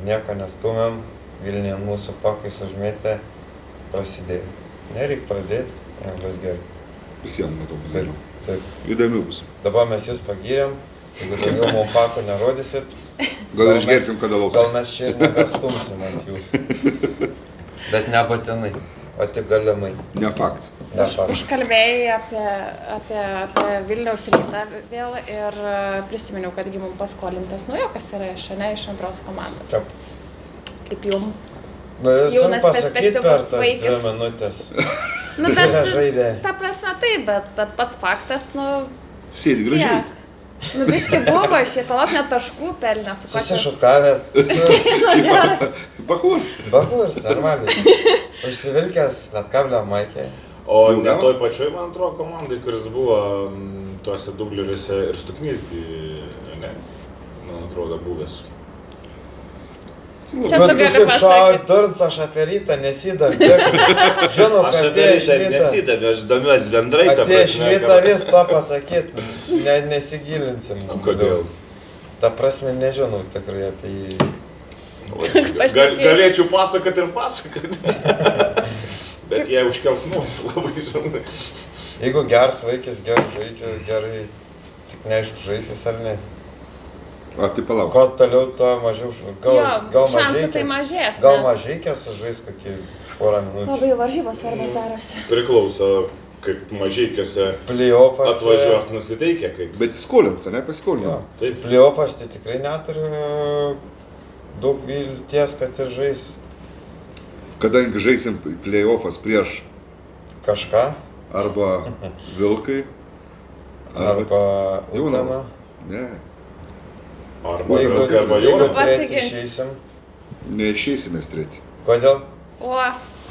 nieko nestumėm, Vilniuje mūsų pakais užmėtė, prasidėjo. Nereik pradėti, bus gerai. visiems matau pasidariau. Taip. Įdomių bus. Dabar mes jūs pagyrėm, jeigu daugiau mums pakų nerodysit, Gal išgersim kada lauks. gal mes čia ir nebestumsim ant jūsų. Bet nebūtinai, o tik galimai. Ne faktas. Ne faktas. Užkalbėjai apie Vilniaus Rytą vėl ir prisiminiau, kadgi mums paskolintas naujokas yra iš antros komandos. Taip. Kaip jum? Nu, jūs Jaunas pasakyti per perspektyvus tas 2 vaikis. minutės. Nu, Jie žaidė. ta prasme taip, bet pats faktas, nu, Sėdi gražiai. Nu, biški buvo, šiaip palot net taškų pelnė su kokia. Susišukavęs. Nu, gerai. Bahur. Bakurs, normaliai. Užsivilkęs Lietkablio maikė. O Jau ne gavo? toj pačioj, man atrodo, komandai, kuris buvo tuose dubleriuose ir Stuknysgi, ne, man atrodo, buvęs. Čia tu gali pasakyti. Turns, aš apie rytą nesidavė. Žinau, Aš kad apie atėjo iš rytą ryto. nesidaviu, aš domiuosi bendrai, ta Atėjo iš prasme, ryto vis to pasakyti. Nesigilinsim. Kodėl? Ta prasme, nežinau tikrai apie jį. Galėčiau pasakoti ir pasakoti. Bet jie užkels nosį labai, žinai. Jeigu geras vaikis, gerai žaidžia, gerai, tik neaišku, žaisis ar ne. A, tai palauk. Kuo toliau, tuo mažiau, gal šansų tai mažeikės. mažės. Gal nes mažeikės sužais kokį porą minučių. Labai varžybos svarbus darosi. Priklauso, kaip Mažeikiuose Playoffas. atvažiuos nusiteikę, kaip. Bet skolins, ne paskolino. Jo. Taip. Playoffas tai tikrai neturiu daug vilties, kad ir žais Kadangi žaisim playoffas prieš kažką. arba Vilkai, Arba Jaunava. Utena. Ne, Arba Jeigu Draugai, arba Jeigu Jaunava. pasiginčys. treti išeisim. neišeisime treti. Kodėl? O,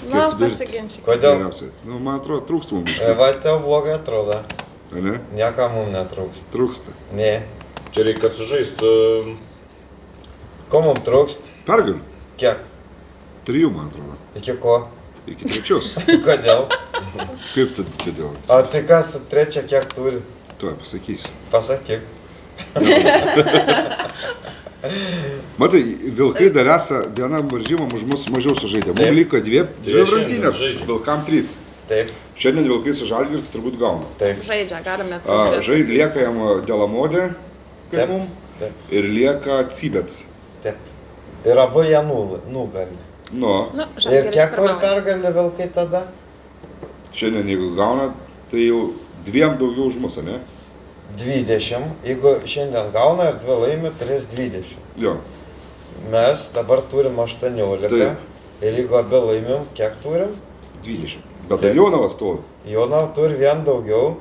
nu, Ketvirti. pasiginčiai. Kodėl? Geriausiai. Nu, man atrodo, trūksta mums biškai. Va, tau blogai atrodo. Ne? Nieko mums netrūksta. Trūksta. Ne. Čia reikia, kad sužaistų Ko mums trūksta? Pergalių. Kiek? 3, man atrodo. Iki ko? Iki 3. Kodėl? Kaip tu čia dėl? O tai kas trečia kiek turi? Tuoj pasakysiu. Pasakyk. Matai, vilkai dar esą vienam varžymam už mus mažiau sužaidė. Mums Taip. liko dvi šiandien rungtynės, žaidžia. vilkam 3. Taip, Šiandien vilkai su Žalgiriu tai turbūt gauna. taip, Žaidžia, galim net. Lieka jam Delamodė, kaip Taip. mum, taip, ir lieka Cibets. taip. Ir abu jie nugali. Nu, Nu, Ir Žalgiris kiek turi pirmauja. pergalę vilkai tada? šiandien jeigu gauna, tai jau 2 daugiau už mus, ne? 20. Jeigu šiandien gauna ir 2 laimi, turės 20. Jo. Mes dabar turim 18. Taip. Ir jeigu abi laimim, kiek turim? 20. Bet tai Jonavas stovi. Jonava turi vien daugiau,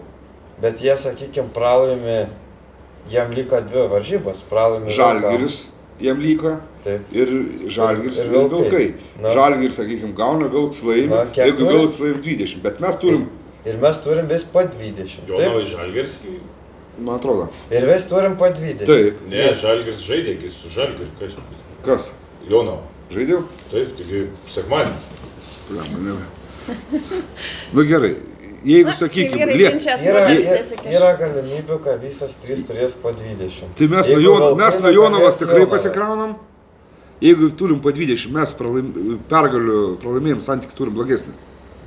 bet jie, sakykime, pralaimi, jam liko 2 varžybos. Pralaimi Žalgiris jam liko Taip. ir Žalgiris Ir ir Vilkai. vilkai. Na. Žalgiris, sakykime, gauna, vilks laimi, Na, kiek jeigu turim? vilks laimi 20. Bet mes turim, Ir mes turim vis po 20. Jonavai Taip. Žalgiris. man atrodo, Ir vis turim po 20. taip. Ne, Žalgiris žaidė su Žalgiriu. Kas? Kas? Jonava. Žaidėjau? Taip, taigi sekmadienį. Nu gerai, jeigu, sakykime, Yra galimybių, kad visas 3 turės po 20. tai mes Jeigu nuo Vilkai Jonavos negalės tikrai Jonava. pasikraunam. Jeigu turim po 20, mes pergalių pralaimėjim santykį turim blogesnį.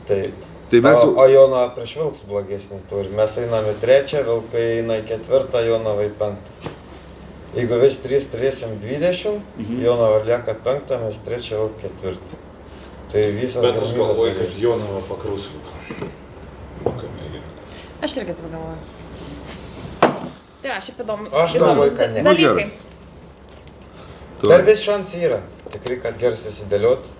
Taip. Tai mes jau... O Jonava prieš Vilks blogesnį turi. Mes einam į 3, Vilkai eina į 4, Jonava į 5. Jeigu vis 3 turėsim 20, Jonava lieka 5, mes 3, Vilk 4. Tai visas Bet aš galimybės galvoju, darys. kad Jonava pakrūsvėtų. Aš irgi taip galvoju. Tai va, šiaip įdomu. Aš galvoju, kad ne. Nu, Dalykai. gerai. Dar vis šansai yra. Tikrai, kad gerai susidėliot.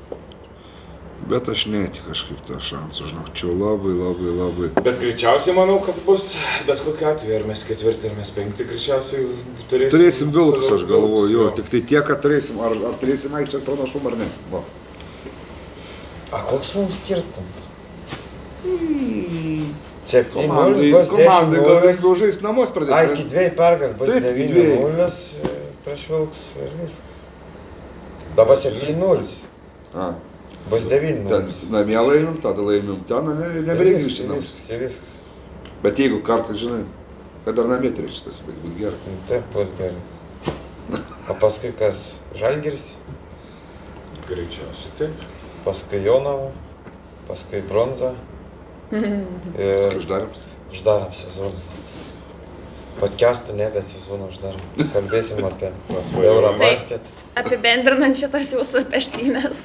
Bet aš netikiu kažkaip tą šansų, žinok, čia labai. Bet greičiausiai manau, kad bus bet kokiu atveju, ar mes 4, ar mes 5, greičiausiai turėsim. Turėsim vilkus, aš galvoju, jo, jo. tik tai tiek, kad turėsim, ar turėsim aikštės pranašumą ar ne. Va. A koks mums skirtumas? 7-0 Komandai bus gal 10-0. lengviau žaisti namus Ai, pradės. iki 2 pergal bus Taip, 9-0 prieš Vilks ir viskas. Dabar 7-0. A, Bus 9-0. ten namie laimim, tada laimim ten, nebereikia grįžti namus. Viskas. Bet jeigu kartais, žinai, kad dar namie turėčiau pasibaigti, būtų gerai. Taip, bus gerai. O paskui kas? Žalgiris, Greičiausiai taip. paskui Jonava, paskui Bronza. Paskui Ir uždarim. sezoną. Podcastų ne, bet sezoną uždarim. Kalbėsim apie Pasvajojam. Eurobasket. Apibendrinant šitas jūsų peštynės.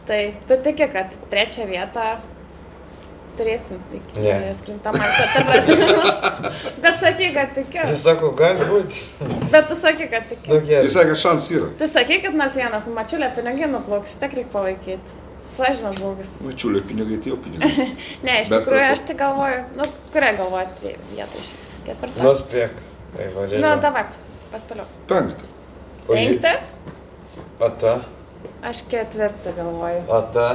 Tai tu tiki, kad 3 vietą turėsim iki Ne. atkrintamą. Bet sakyk, kad tikiu. Jis sako, gali būti. Bet tu sakyk, kad tikiu. Nu gerai. Jis sakė, kad šansų yra. Tu sakyk, kad nors vienas mačiulė pinigai nuplauks, tik reikia palaikyti. Slažinas žmogus. Mačiulio pinigai, tai jau pinigai. Ne, iš Mes tikrųjų kartu. aš tai galvoju, nu, kurią galvojat vietą išės? 4? Nuspėk. Nu, davai, paspėliau. 5. 5? Ata. Aš 4 galvoju. Ata.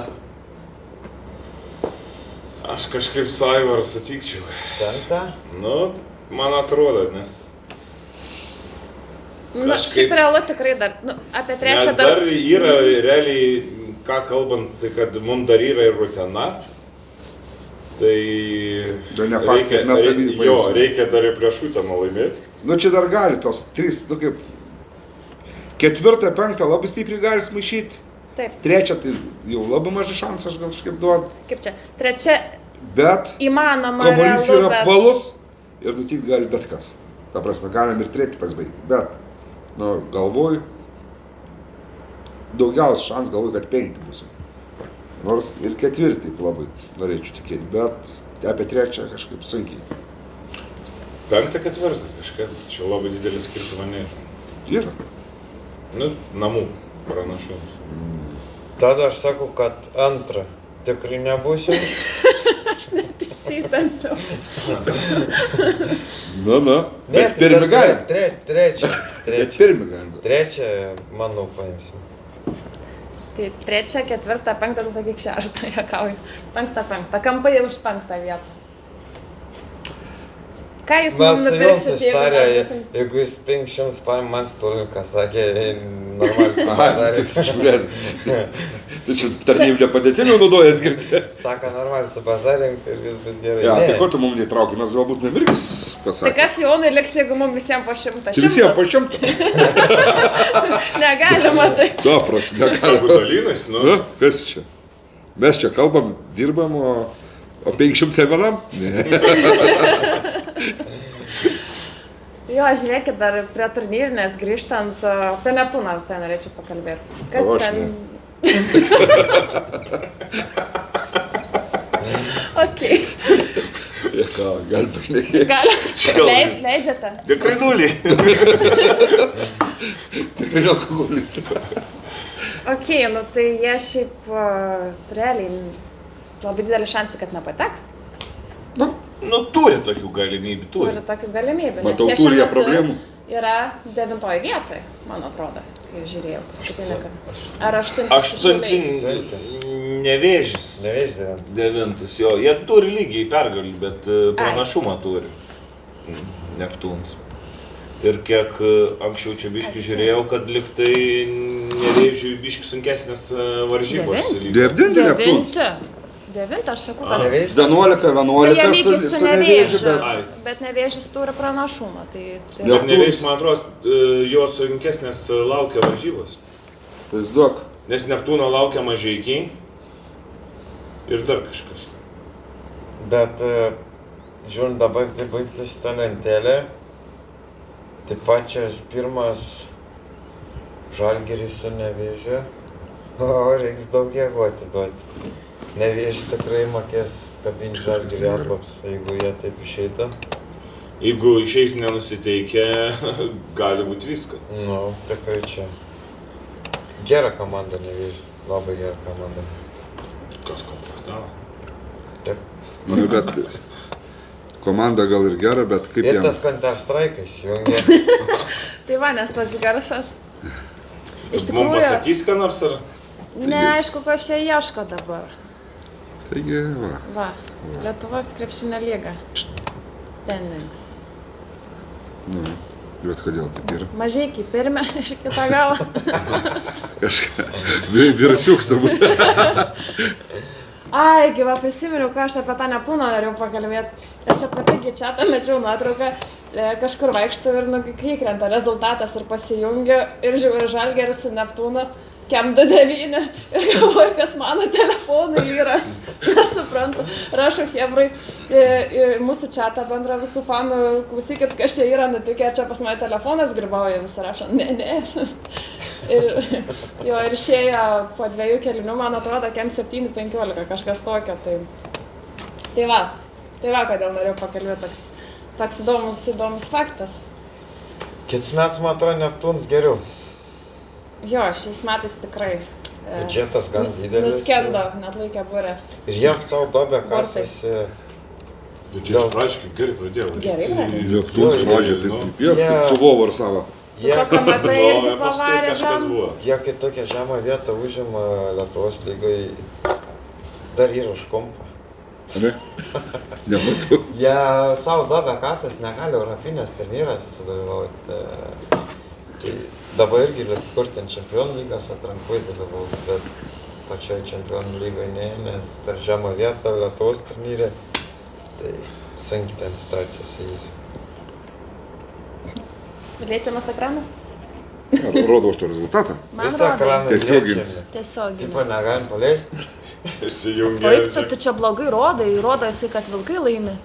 Aš kažkaip Saivarą sutikčiau. 5. Nu, man atrodo, nes Nu, Kažkaip- šiaip realu tikrai dar, nu, apie 3 Nes dar yra realiai, ką kalbant, tai kad mums dar yra ir Utena. Tai Dar ne faktas, kad mes abi jo, paimsim. reikia dar ir prieš Uteną laimėti. Nu čia dar gali tos 3, nu kaip 4, 5 labai stipriai gali smaišyti. Taip, 3 tai jau labai mažai šansų aš gal kažkaip duodu. kaip čia. 3 Bet įmanoma. kamuolys realu, yra bet- apvalus ir nutikti gali bet kas. Ta prasme, galim ir 3 pasibaigti. Bet, nu, galvoju, daugiausiai šans galvoju, kad 5 būsim. Nors ir 4 taip labai norėčiau tikėti, bet apie 3 kažkaip sunkiai. 5, 4 kažkaip, čia labai didelis skirtumas nėra. Yra. Nu, namų pranašumas. Tada aš sakau, kad 2 tikrai nebūsim. Aš net įsitempiau. Nu. Ne, Bet pirmi galim. 3. Bet pirmi galim. 3, manau, paimsim. Tai 3, 4, 5, tu sakyk 6, juokauju. 5. Kampai už 5 vietą. Ką jūs Mes mums su Jums nupirksit, jeigu ištarė, mes būsim... jeigu jis 500 paim man stoliką, sakė, normaliai su Aha, bazarė. tai šblėt. Tu čia tarnybinė padėtimi naudojas girdė. Sako, normaliai su bazarė ir vis bus gerai. Ja, Ne. tai ko tu mums netraukai, mes galbūt nemirgis Tai pasakė. kas Jonui liks, jeigu mums visiems po 100? Tai visiems po 100. Negalima tai. Tuo prasme, Jeigu dalynas, nu. na, kas čia? Mes čia kalbam, dirbam, o 500 vienam? Ne. Jo, žiūrėkit, dar prie turnyrinės grįžtant, apie Neptūną visai norėčiau pakalbėti. Kas O, aš ten? Ok, Ja, ką, gali pašnekėti. gal leidžiate? Tikrai nulį. Tikrai alkoholis. Ok, nu tai jie šiaip realiai labai didelį šansą, kad nepateks. Nu, turi tokių galimybių, Turi tokių galimybių. Matau, nes jie turi šiuo jie metu problemų. Yra 9 vietoje, man atrodo, kai žiūrėjau paskutinį kartą. Ar 8? Nevėžis. Neveizdėm. 9, jo. Jie turi lygiai pergalį, bet pranašumą turi. Neptūnas. Ir kiek anksčiau čia biški žiūrėjau, kad liktai nevėžiui biški sunkesnės varžybos. 9 Neptūnas. 9, aš sakau, kad... Neveizdėm. 11, Tai jie 11 lygis su nevėžiu, nevėžiu, bet... Ai. bet nevėžis turi pranašumą. Tai Jo. Bet nevėžis, man atrodo, jo sunkesnės laukia varžybos. Tai duok. Nes Neptūno laukia Mažeikiai ir dar kažkas. Bet, žiūrint dabar, tai baigtas tą lentelę. Tai pačias pirmas Žalgiris su Nevėžiu. O, reiks daug jėgų atiduoti. Nevėžį tikrai mokės kabinti Žalgirį atlaps, jeigu jie taip išeitų. Jeigu išeis nenusiteikę, gali būti viskas. Nu, tikrai čia. Gera komanda Nevėžis, labai gera komanda. Kas komplektavo? Taip. Nu, bet komanda gal ir gera, bet kaip Ir jam... tas Counter Strike įsijungia. Tai va, nes toks garsas. Iš Mums tikrųjų, pasakys, ką nors ar... neaišku, ko čia ieško dabar. Taigi, va. Va, Lietuvos krepšinio lyga. Standings. Nu, bet kodėl taip yra? Mažeikiai pirmė iš kitą galą. Kažką. Virsiuks turbūt. Ai, gyva, prisiminiau, ką aš apie tą Neptūną norėjau pakalbėti. Aš čia pati čia tą mečiau nuotrauką, kažkur vaikštau ir kai krenta rezultatas ir pasijungiu ir žiūriu Žalgiris su Neptūnu, kem 2-9 ir galvoju, kas mano telefonai yra. Nesuprantu. Rašau Hebrai į mūsų čatą bendrą visų fanų, klausykit, kas čia yra nutikę, čia pas mane telefonas grybauja, visi rašo, ne. Ir išėjo po 2 kelinių, man atrodo, kem 7-15, kažkas tokio. Tai va, kodėl norėjau pakalbėti, toks įdomus faktas. Kits metais, man atrodo, Neptūnas geriau. Jo, šiais metais tikrai. Biudžetas gan didelis. Nuskendo, net laikė burės. Ir jiem savo dobę kasasi. Bet čia iš pradžių kaip gerai pradėjau. Gerai, gerai. Neptūnas pradžia, tai pies, kaip su Vovarsava. Su Kokamata irgi Paskui pavarė kažkas žem. buvo. Jie kai tokią žemą vietą užima Lietuvos lygai, dar yra už kompą. Ne? Nematau. Jie savo dobę kasas negali Europinės turnyras sudalyvauti. Tai dabar irgi kur ten Čempionų lygos atrankoj dalyvaus, bet pačioj Čempionų lygoje ne, nes per žemą vietą Lietuvos turnyrė, tai sunkiai ten situacija su jais. Liečiamas ekranas? Rodo už to rezultatą. Man Visą rodo. ekraną Tiesioginis. liečiame. Tiesiog. Tipo negalim paleisti. Įsijungė. Baigtų, tu čia blogai rodai, rodo esi, kad vilkai laimi.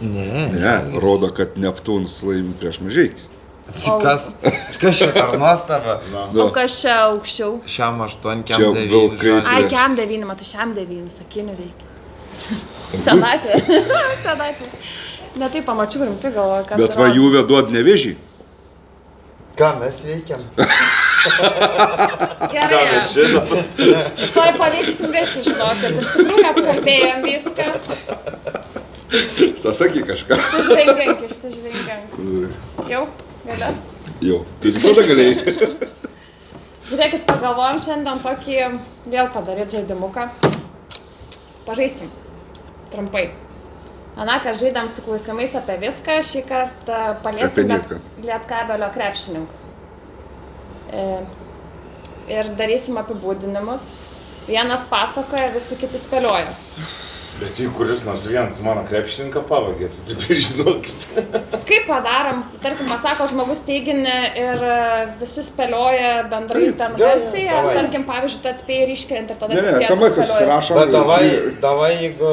Ne, rodo, kad Neptūnas laimi prieš Mažeikis. Kas čia per nuostaba? O kas čia aukščiau? Šiam 8, Čia kiam 9. vilkai. Ai, Prieš. kem 9, matai, šiam 9, sakinių reikia. Senatvė. Senatvė. Ne taip pamačiau rimtai galvoju, kad... Bet va jų veduot Nevėžį. Ką mes veikiam? Gerai, Šitą. tuoj paveiksim visi žinokit, iš tikrųjų apkalbėjom viską. Sasaky kažką. Išsižvengiank. Jau, galiu. Jau. Tu visada galėjai. Žiūrėkit, pagalvojom šiandien tokį vėl padaryti žaidimuką. Pažaisim. Trumpai. Anaką žaidėm su klausimais apie viską, šį kartą paliesim Apie nieką. Lietkabelio krepšininkus. Ir darysim apibūdinimus. Vienas pasakoja, visi kiti spėlioja. Bet jeigu kuris nors vienas mano krepšininką pavagė, tai taip žinokit. Kaip padarom, tarkim, sako žmogus teiginį ir visi spėlioja bendrai ten versiją, ar tarkim, pavyzdžiui, tu atspėjai ir iškrenti ir tada Ne, SMS susirašom. Bet davai, jeigu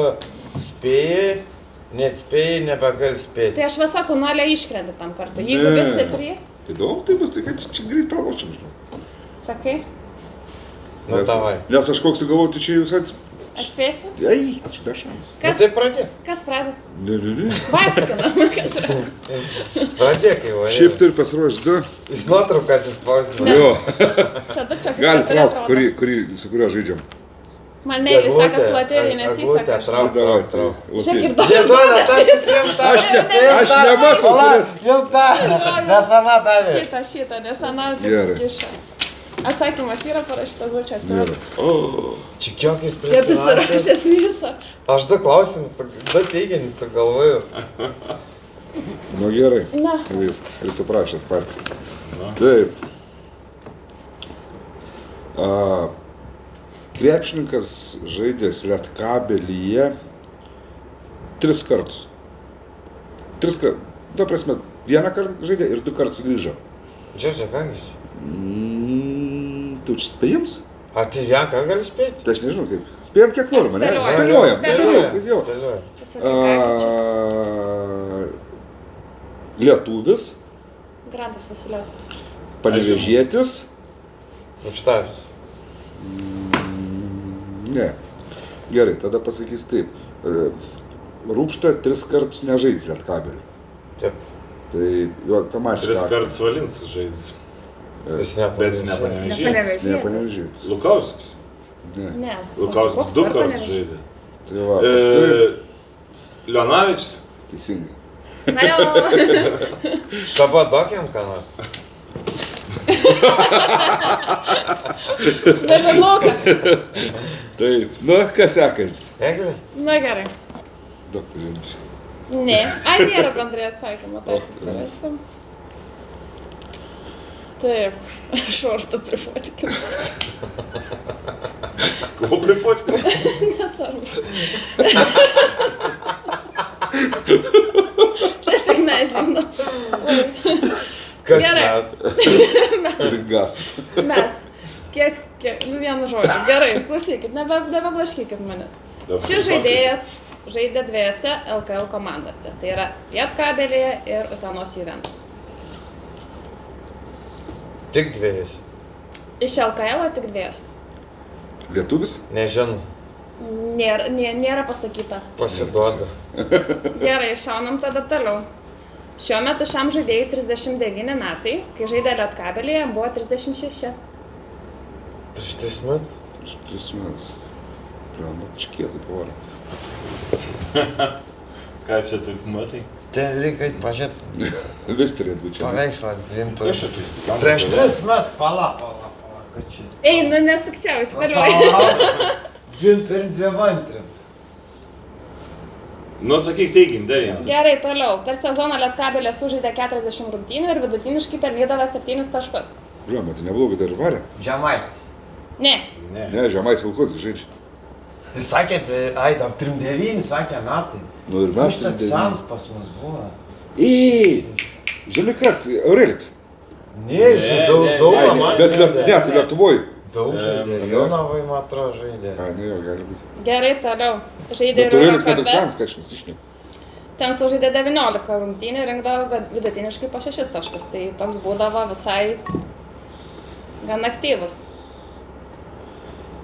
spėjai, neatspėjai, nebegali spėti. Tai aš visako nuolė iškrenti tam kartu. Jeigu visi trys, Tai daug tai bus, tai kad čia greit pralošim, žinau. sakai, Nu, davai. Nes aš koks galvoju, tai čia jūs atspėsi? Ei, čia be šansų. Nu, tai pradėk. Kas pradė? Ne. Vaskina, kas yra. Pradėk jau. Šiaip tai ir pasiruoš 2. Jis nuotrauką atsispausino. Jo, Čia du čia gali keturi traukti, atrodo. su kuriuo žaidžiam. Man meiliai sakas loterijai nesiseka. Trauk, Davai, trauk. Žiūrėk ir Žieduoda, dabar. Aš nematau, kurias. Jau tą, nesana davė. Šitą, nes ana Gerai. kiša. Atsakymas yra parašytas, čia Gerai. atsiveria. Čia kiek jis Kad jis prisirašęs. rašęs visą. Aš du klausimus, du teiginius sugalvoju. Nu gerai, Na, viskas, prisiprašėt patys. Taip. Krepšininkas žaidęs Lietkabelyje 3 kartus. 3 kartus. Ta prasme, 1 kartą žaidė ir 2 kartus sugrįžo. Džordžia, ką jis? Tu čia spėjams? A, tai vieną kartą gali spėti? Tai aš nežinau kaip. Spėjam kiek norim, ne? Spėliojam. Spėliojam. Jo. Spėliojam. tu sakai, ką Lietuvis, Grantas Vasiliauskas. Panevėžietis. Užtavis. Ne. Gerai, tada pasakys taip. Rūpšta 3 kartus nežaidys Lietkabelį. Taip. Tai jo automatiškai. 3 kartus Valinsas žaidis. Jis Bet jis nepanevežė. nepanevežė. Nepanevežėtis. Lukauskis. Ne. Ne. Lukauskis 2 kartus žaidė. Tai va, paskui. Leonavičius. Teisingai. Na jau. Dabar dokiam ką nors. Davinuka. Taip. Nu, kas sekantis? Eglė? Na gerai. Daug pažinčių. Ne. Ai, nėra bendrai atsakymo, tai susirasim. Taip. Šortų prifotikim. Ko prifotkau? Nesvarbu. Čia tik nežinau. Kas Gerai. mes? Stringas. Mes. Kiek, nu vienu žodžiu. Gerai, klausykit, nebeblaškykit manęs. Šis žaidėjas žaidė 2 LKL komandose. Tai yra Lietkabelyje ir Utenos Juventus. Tik dviejas. Iš LKL tik 2. Lietuvis? Nežinau. Nėra pasakyta. Pasiduoda. Gerai, šaunam tada toliau. Šiuo metu šiam žaidėjui 39 metai, kai žaidė Lietkabelyje, buvo 36. Prieš 3 metus? Prieš 3 metus. Prima, čekėtai pavarė. Ką čia taip matai? Ten reikia eit pažiūrėti. Vis turėtų būti čia. Paveikslą 2 Aš metus. atėjau. Prieš 3 metus, pala, kad čia. Ei, nu nesukčiau, spėliuoju. 2 per 2 antrim. Nu, sakyk teiginį, dar vieną. Gerai, toliau. Per sezoną Lietkabelė sužaidė 40 rungtynių ir vidutiniškai pelnydavo 7 taškus. Žinoma, tai neblogai dar ir varė. Žemaitis. Ne. Ne. Ne, Žemais Vilkotis žaidžia. Tai sakėt, ai, dar 39 sakė metai. Nu ir mes Aš toks sens pas mus buvo. Žinai kas, Aureliks. Ne, jis daug Ai, man bet ne, tai Lietuvoj. Daug žaidė. Jonavai, man atrodo, žaidė. Ai, nu jo, gali būti. Gerai, toliau. Žaidė Bet ir Aureliks netoks Eurokapę. sens, kad aš nesišneku. Ten sužaidė 19 rungtynių ir rinkdavo vidutiniškai po 6 taškus. Tai toks būdavo visai gan aktyvus.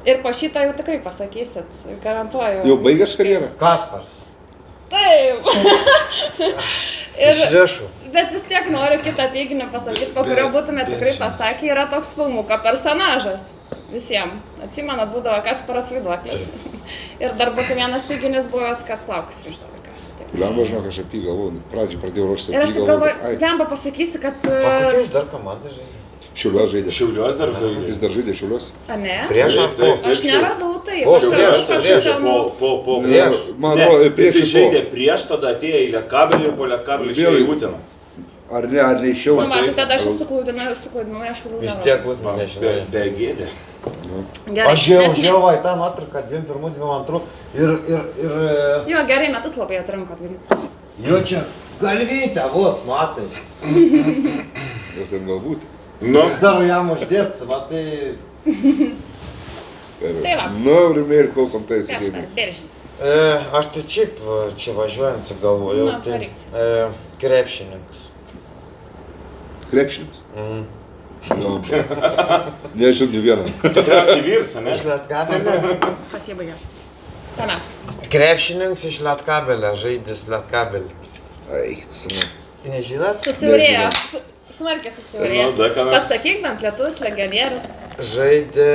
Ir po šitą jau tikrai pasakysit, garantuoju. Jau baigęs karjerą? Kaspars. Taip. Ir, Išrėšau. bet vis tiek noriu kitą teiginį pasakyti, po kurio būtume tikrai pasakę, yra toks filmuko personažas. Visiems. Atsimena, būdavo Kasparas Vaiduoklis. Ir dar būtų vienas teiginis buvęs, kad plaukus rišdavo kasą. Lemba, žinau, aš apie galvoju. Pradžiai pradėjau ruoštis Ir aš apie tik galvoju, Lemba pasakysiu, kad... O kokiais dar komandai žaidė? Šiauliuos žaidė. Šiauliuos dar žaidė. Jis dar žaidė Šiauliuos. A ne? Prieš ar po? Aš neradau tai. O, Aš prieš, radau prieš, kažkokią Po. Man atrodo, prieš Jis ir žaidė po. prieš, tada atėjo į Lietkabelį ir po Lietkabelį išėjo į Uteną. Ar neišėjau? Nu, matai, tada aš suklaidinau, aš šauliu. Vis tiek bus, nežinau. Be gėdė. Gerai. Aš jau nes ne- žiūrėjau į tą nuotrauką 21, 22 ir... Jo, gerai, metus labai atrinkot daryti. Jo čia galvytę vos, matai. Ir ten galbūt. Nu, Aš daru jam uždėt, matai. Tai va. Nu, rimai ir klausom tai, Kas sakykime. tas beržys? Aš tai šiaip čia važiuojant sugalvojau, Na, tai varyk. krepšininkas. Krepšinis. Mm. Nu, nežinau, ne vieną. tikriausiai vyrs, ne? Iš Lietkabelio. Pasibaigė. Panas. Krepšininkas iš Lietkabelio, žaidis Lietkabelį. Eik, Nežinot? Susiaurėjo. Nežinau. Smarkiai susiaurėjo. Nu, da, ką nors. Pasakyk bent lietus legionierius. Žaidė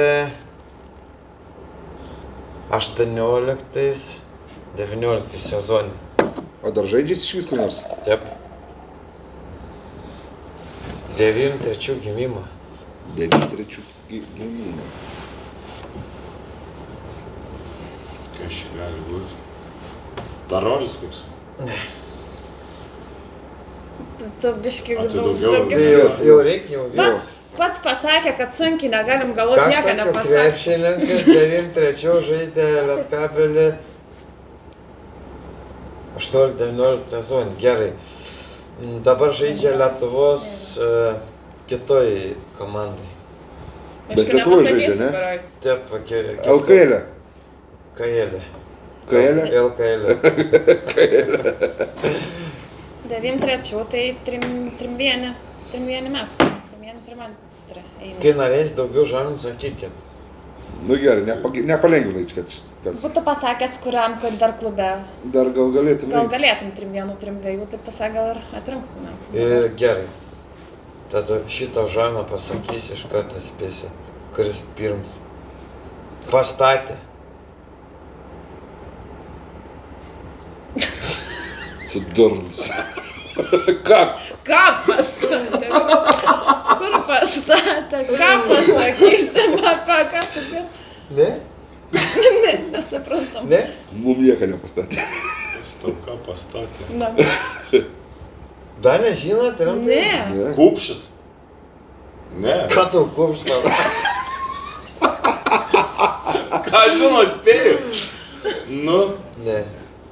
18-19 sezonį. O dar žaidžiais iš visko nors? Taip. 93 gimimo. 93 gimimo. Kas čia gali būti? Tarolis koks? Tu biškai A, tai daugiau- Tai jau reikia, jau. Pats pasakė, kad sunkiai negalim galvoti, Ką nieko sakiau, nepasakė. krepšininkas 93 žaidė Lietkabelį 18-19 sezonį. Gerai. Dabar žaidžia Lietuvos kitoj komandai. Bet Lietuvoj žaidžia, ne? Taip, LKL. KL. KL. LKL. 93, tai 3-1 metų. 3-2 eina. Kai norės daugiau žodžių, sakykit. Nu gerai, nepalengvinai, kad Būtų pasakęs, kuriam, kad dar klube. dar gal galėtum. Gal rinktis. galėtum 3-1, 3-2, tai pasakė, gal ir atrinktume. Ir gerai. Tada šitą žodį pasakys iš karto spėsit, kuris pirms. Pastatė. Tu durnas. Ką? Ką pastatė? Kur pastatė? Ką pasakysim apie ką tu? Ne? Ne, nesuprantam. Ne? Mum nieko nepastatė. Stauka pastatė. Na, Dar nežinot, rimtai? ne. Kupšis? Ne. Ką tau kumštas? Ką žinau, spėju. Nu, Ne.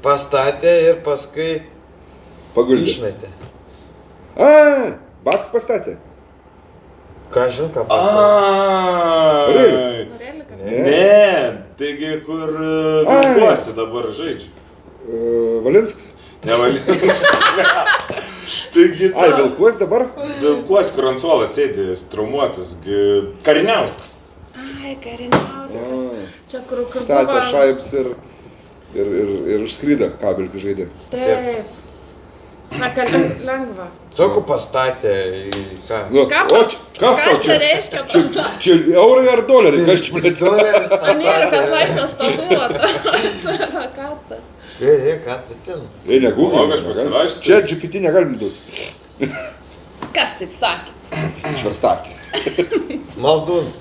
Pastatė ir paskui Paguldė. išmetė. A, babką pastatė. Ką žinau, ką pastatė? Realius. Relikas. Ne, taigi kur Vilkuosi dabar žaidžia. Valinskas. Ne Valinskas. Taigi Ai, Vilkuos dabar? Vilkuosi, kur ant suolo sėdi, traumuotas, Kariniauskas. Ai, Kariniauskas. Čia kur Statė buvo. Šaips ir užskrydo kabelį, kai žaidė. Taip. Saka, lengva. Cokų pastatė į ką? Nu, Ką o kas tau čia čia? reiškia pastatė? Čia eurai ar doleriai? Kas čia, blėt? Doleris Amerikos pastatė. laisvės statuota. Ką tu? Ką tu ten? Ei, negūgink. Palauk, aš pasirašysiu. Čia GPT negalim duoti. Kas taip sakė? Šverstakė. Malduns.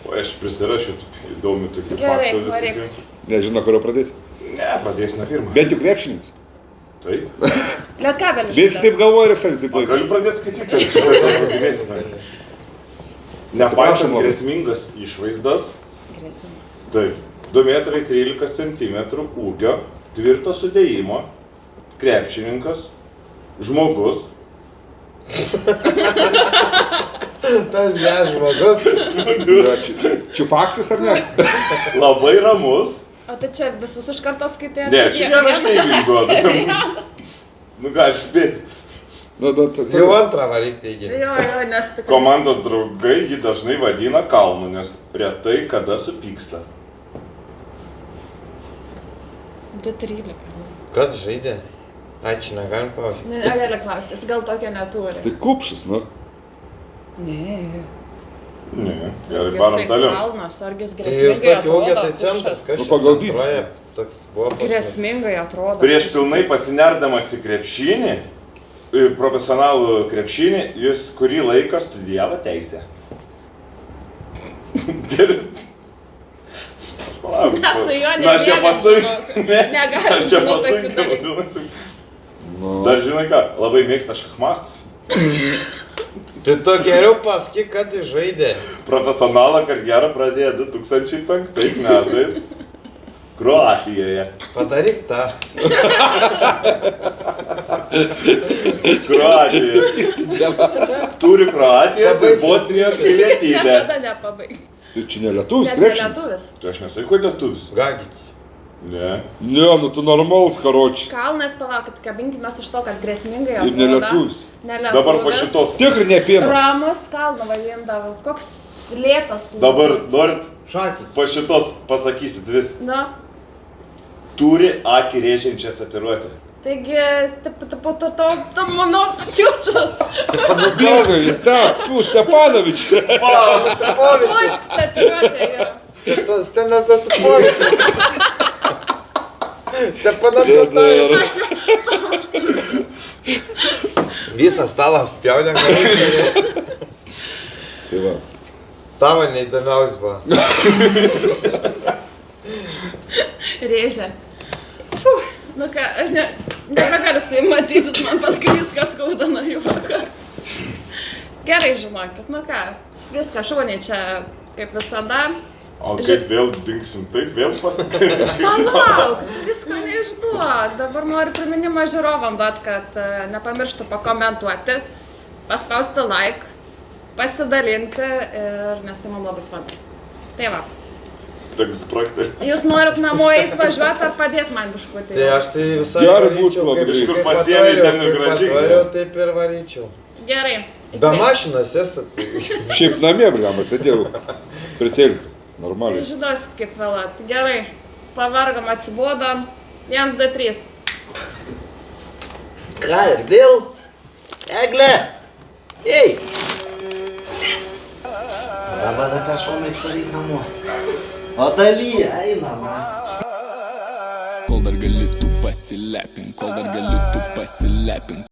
O aš prisirašiu įdomių tokių Gerai, faktų varyk. visokių. Nežinau, kurio pradėti. Ne, pradėsiu nuo pirmo. Bent jau krepšininkas. Taip. Lietkabelis. Visi taip galvoja ir savi taip O laiko. galiu pradėti skaityti, ar čia galėsime. Nepaisant Atsiprašom, grėsmingas išvaizdos, Grėsmingas. taip, 2,13 m ūgio, tvirto sudėjimo, krepšininkas, žmogus, Tas geras žmogus. Čia faktas ar ne? labai ramus. O tai čia visus iš karto skaitai? Ne, čia vienas neigiai duoda. Nu, gali spėti. Nu, Jau antrą varyk teigi. Jo, nes tik. Komandos draugai jį dažnai vadina kalnu, nes retai kada supyksta. 2,13. Kad žaidė? Ai, čia negalim klausti. Ne, negali klausti, jis gal tokio neturi. Tai kupšas, nu. Ne. Ne, gerai, barom toliau. Kalnas, argis Tai jūs grėsmingai tokį ūgį, atrodo. tai centras, Kupšas. kas Nu, pagal dydį. centruoja, toks buvo pas mus. Grėsmingai atrodo. Prieš pilnai pasinerdamas į krepšinį, profesionalų krepšinį, jis kurį laiką studijavo teisę. Gerai. Mes su juo Na, aš čia nemiegam, žinok. pasunkiau. Negalim Aš čia žinot tokių pasunkiau. dalykų. Nu, Dar žinai ką, labai mėgsta šachmatus. Tai tu geriau pasakyk, kad jis žaidė. Profesionalą karjerą pradėjo 2005 metais. Kroatijoje. Padaryk tą. Kroatijoje. Turi Kroatijos ir Bosnijos pilietybę. Niekada nepabaigs. tai čia ne lietuvis Net ne krepšinis. lietuvis. Tai aš nesu įko lietuvis. Gagit. Ne. Ne, nu tu normalus karočiai. Kalnas, palaukit, kabinkimės už to, kad grėsmingai Ir ne lietuvis. Ne lietuvis. Dabar po šitos. Tikrai nepienas. Ramus kalną vadindavo. Koks lėtas tu. Dabar norit Šakis. po šitos pasakysit vis. Nu, Turi akį rėžiančią tatuiruotę. taigi, to mano pačiučius. Bėgai, ta, tu Stepanovič. Pušk statiruotė yra. Tas ten Stepanovičius. Stepanovičius. Visą stalą apspjaudė, gal Tai va. tavo neįdomiausia buvo. Rėžė. Nu ką, aš nebegaliu su jį matytis, man paskui viskas skauda nuo juoko. Gerai žinokit, nu ką, viską šauniai čia kaip visada. O kaip vėl dingsim, taip vėl pasakai. Palauk, tu visko neišduok. Dabar noriu priminimą žiūrovam duot, kad nepamirštų pakomentuoti, paspausti like, pasidalinti, ir, nes tai man labai svarbu. Tai va. Toks projektas. Jūs norit namo eiti važiuoti ar padėti man biškutį? Tai aš tai visai Gerai varyčiau, būtų labai. Iš kur kaip pasiėmei, ten ir atvariau, grąžink. kaip atvariau, taip ir varyčiau. Gerai. Be mašinos esat. Tai... Šiaip namie, bliam, sėdėjau. Pritelkiu. Tai Normaliai. žinosit kaip vėlat. Gerai. Pavargom, atsibodom. 1, 2, 3. Ką ir vėl? Egle! Ei! Dabar apie šonai pareik namo. O daly, einama. Kol dar gali tu pasilepink, kol dar gali tu pasilepink.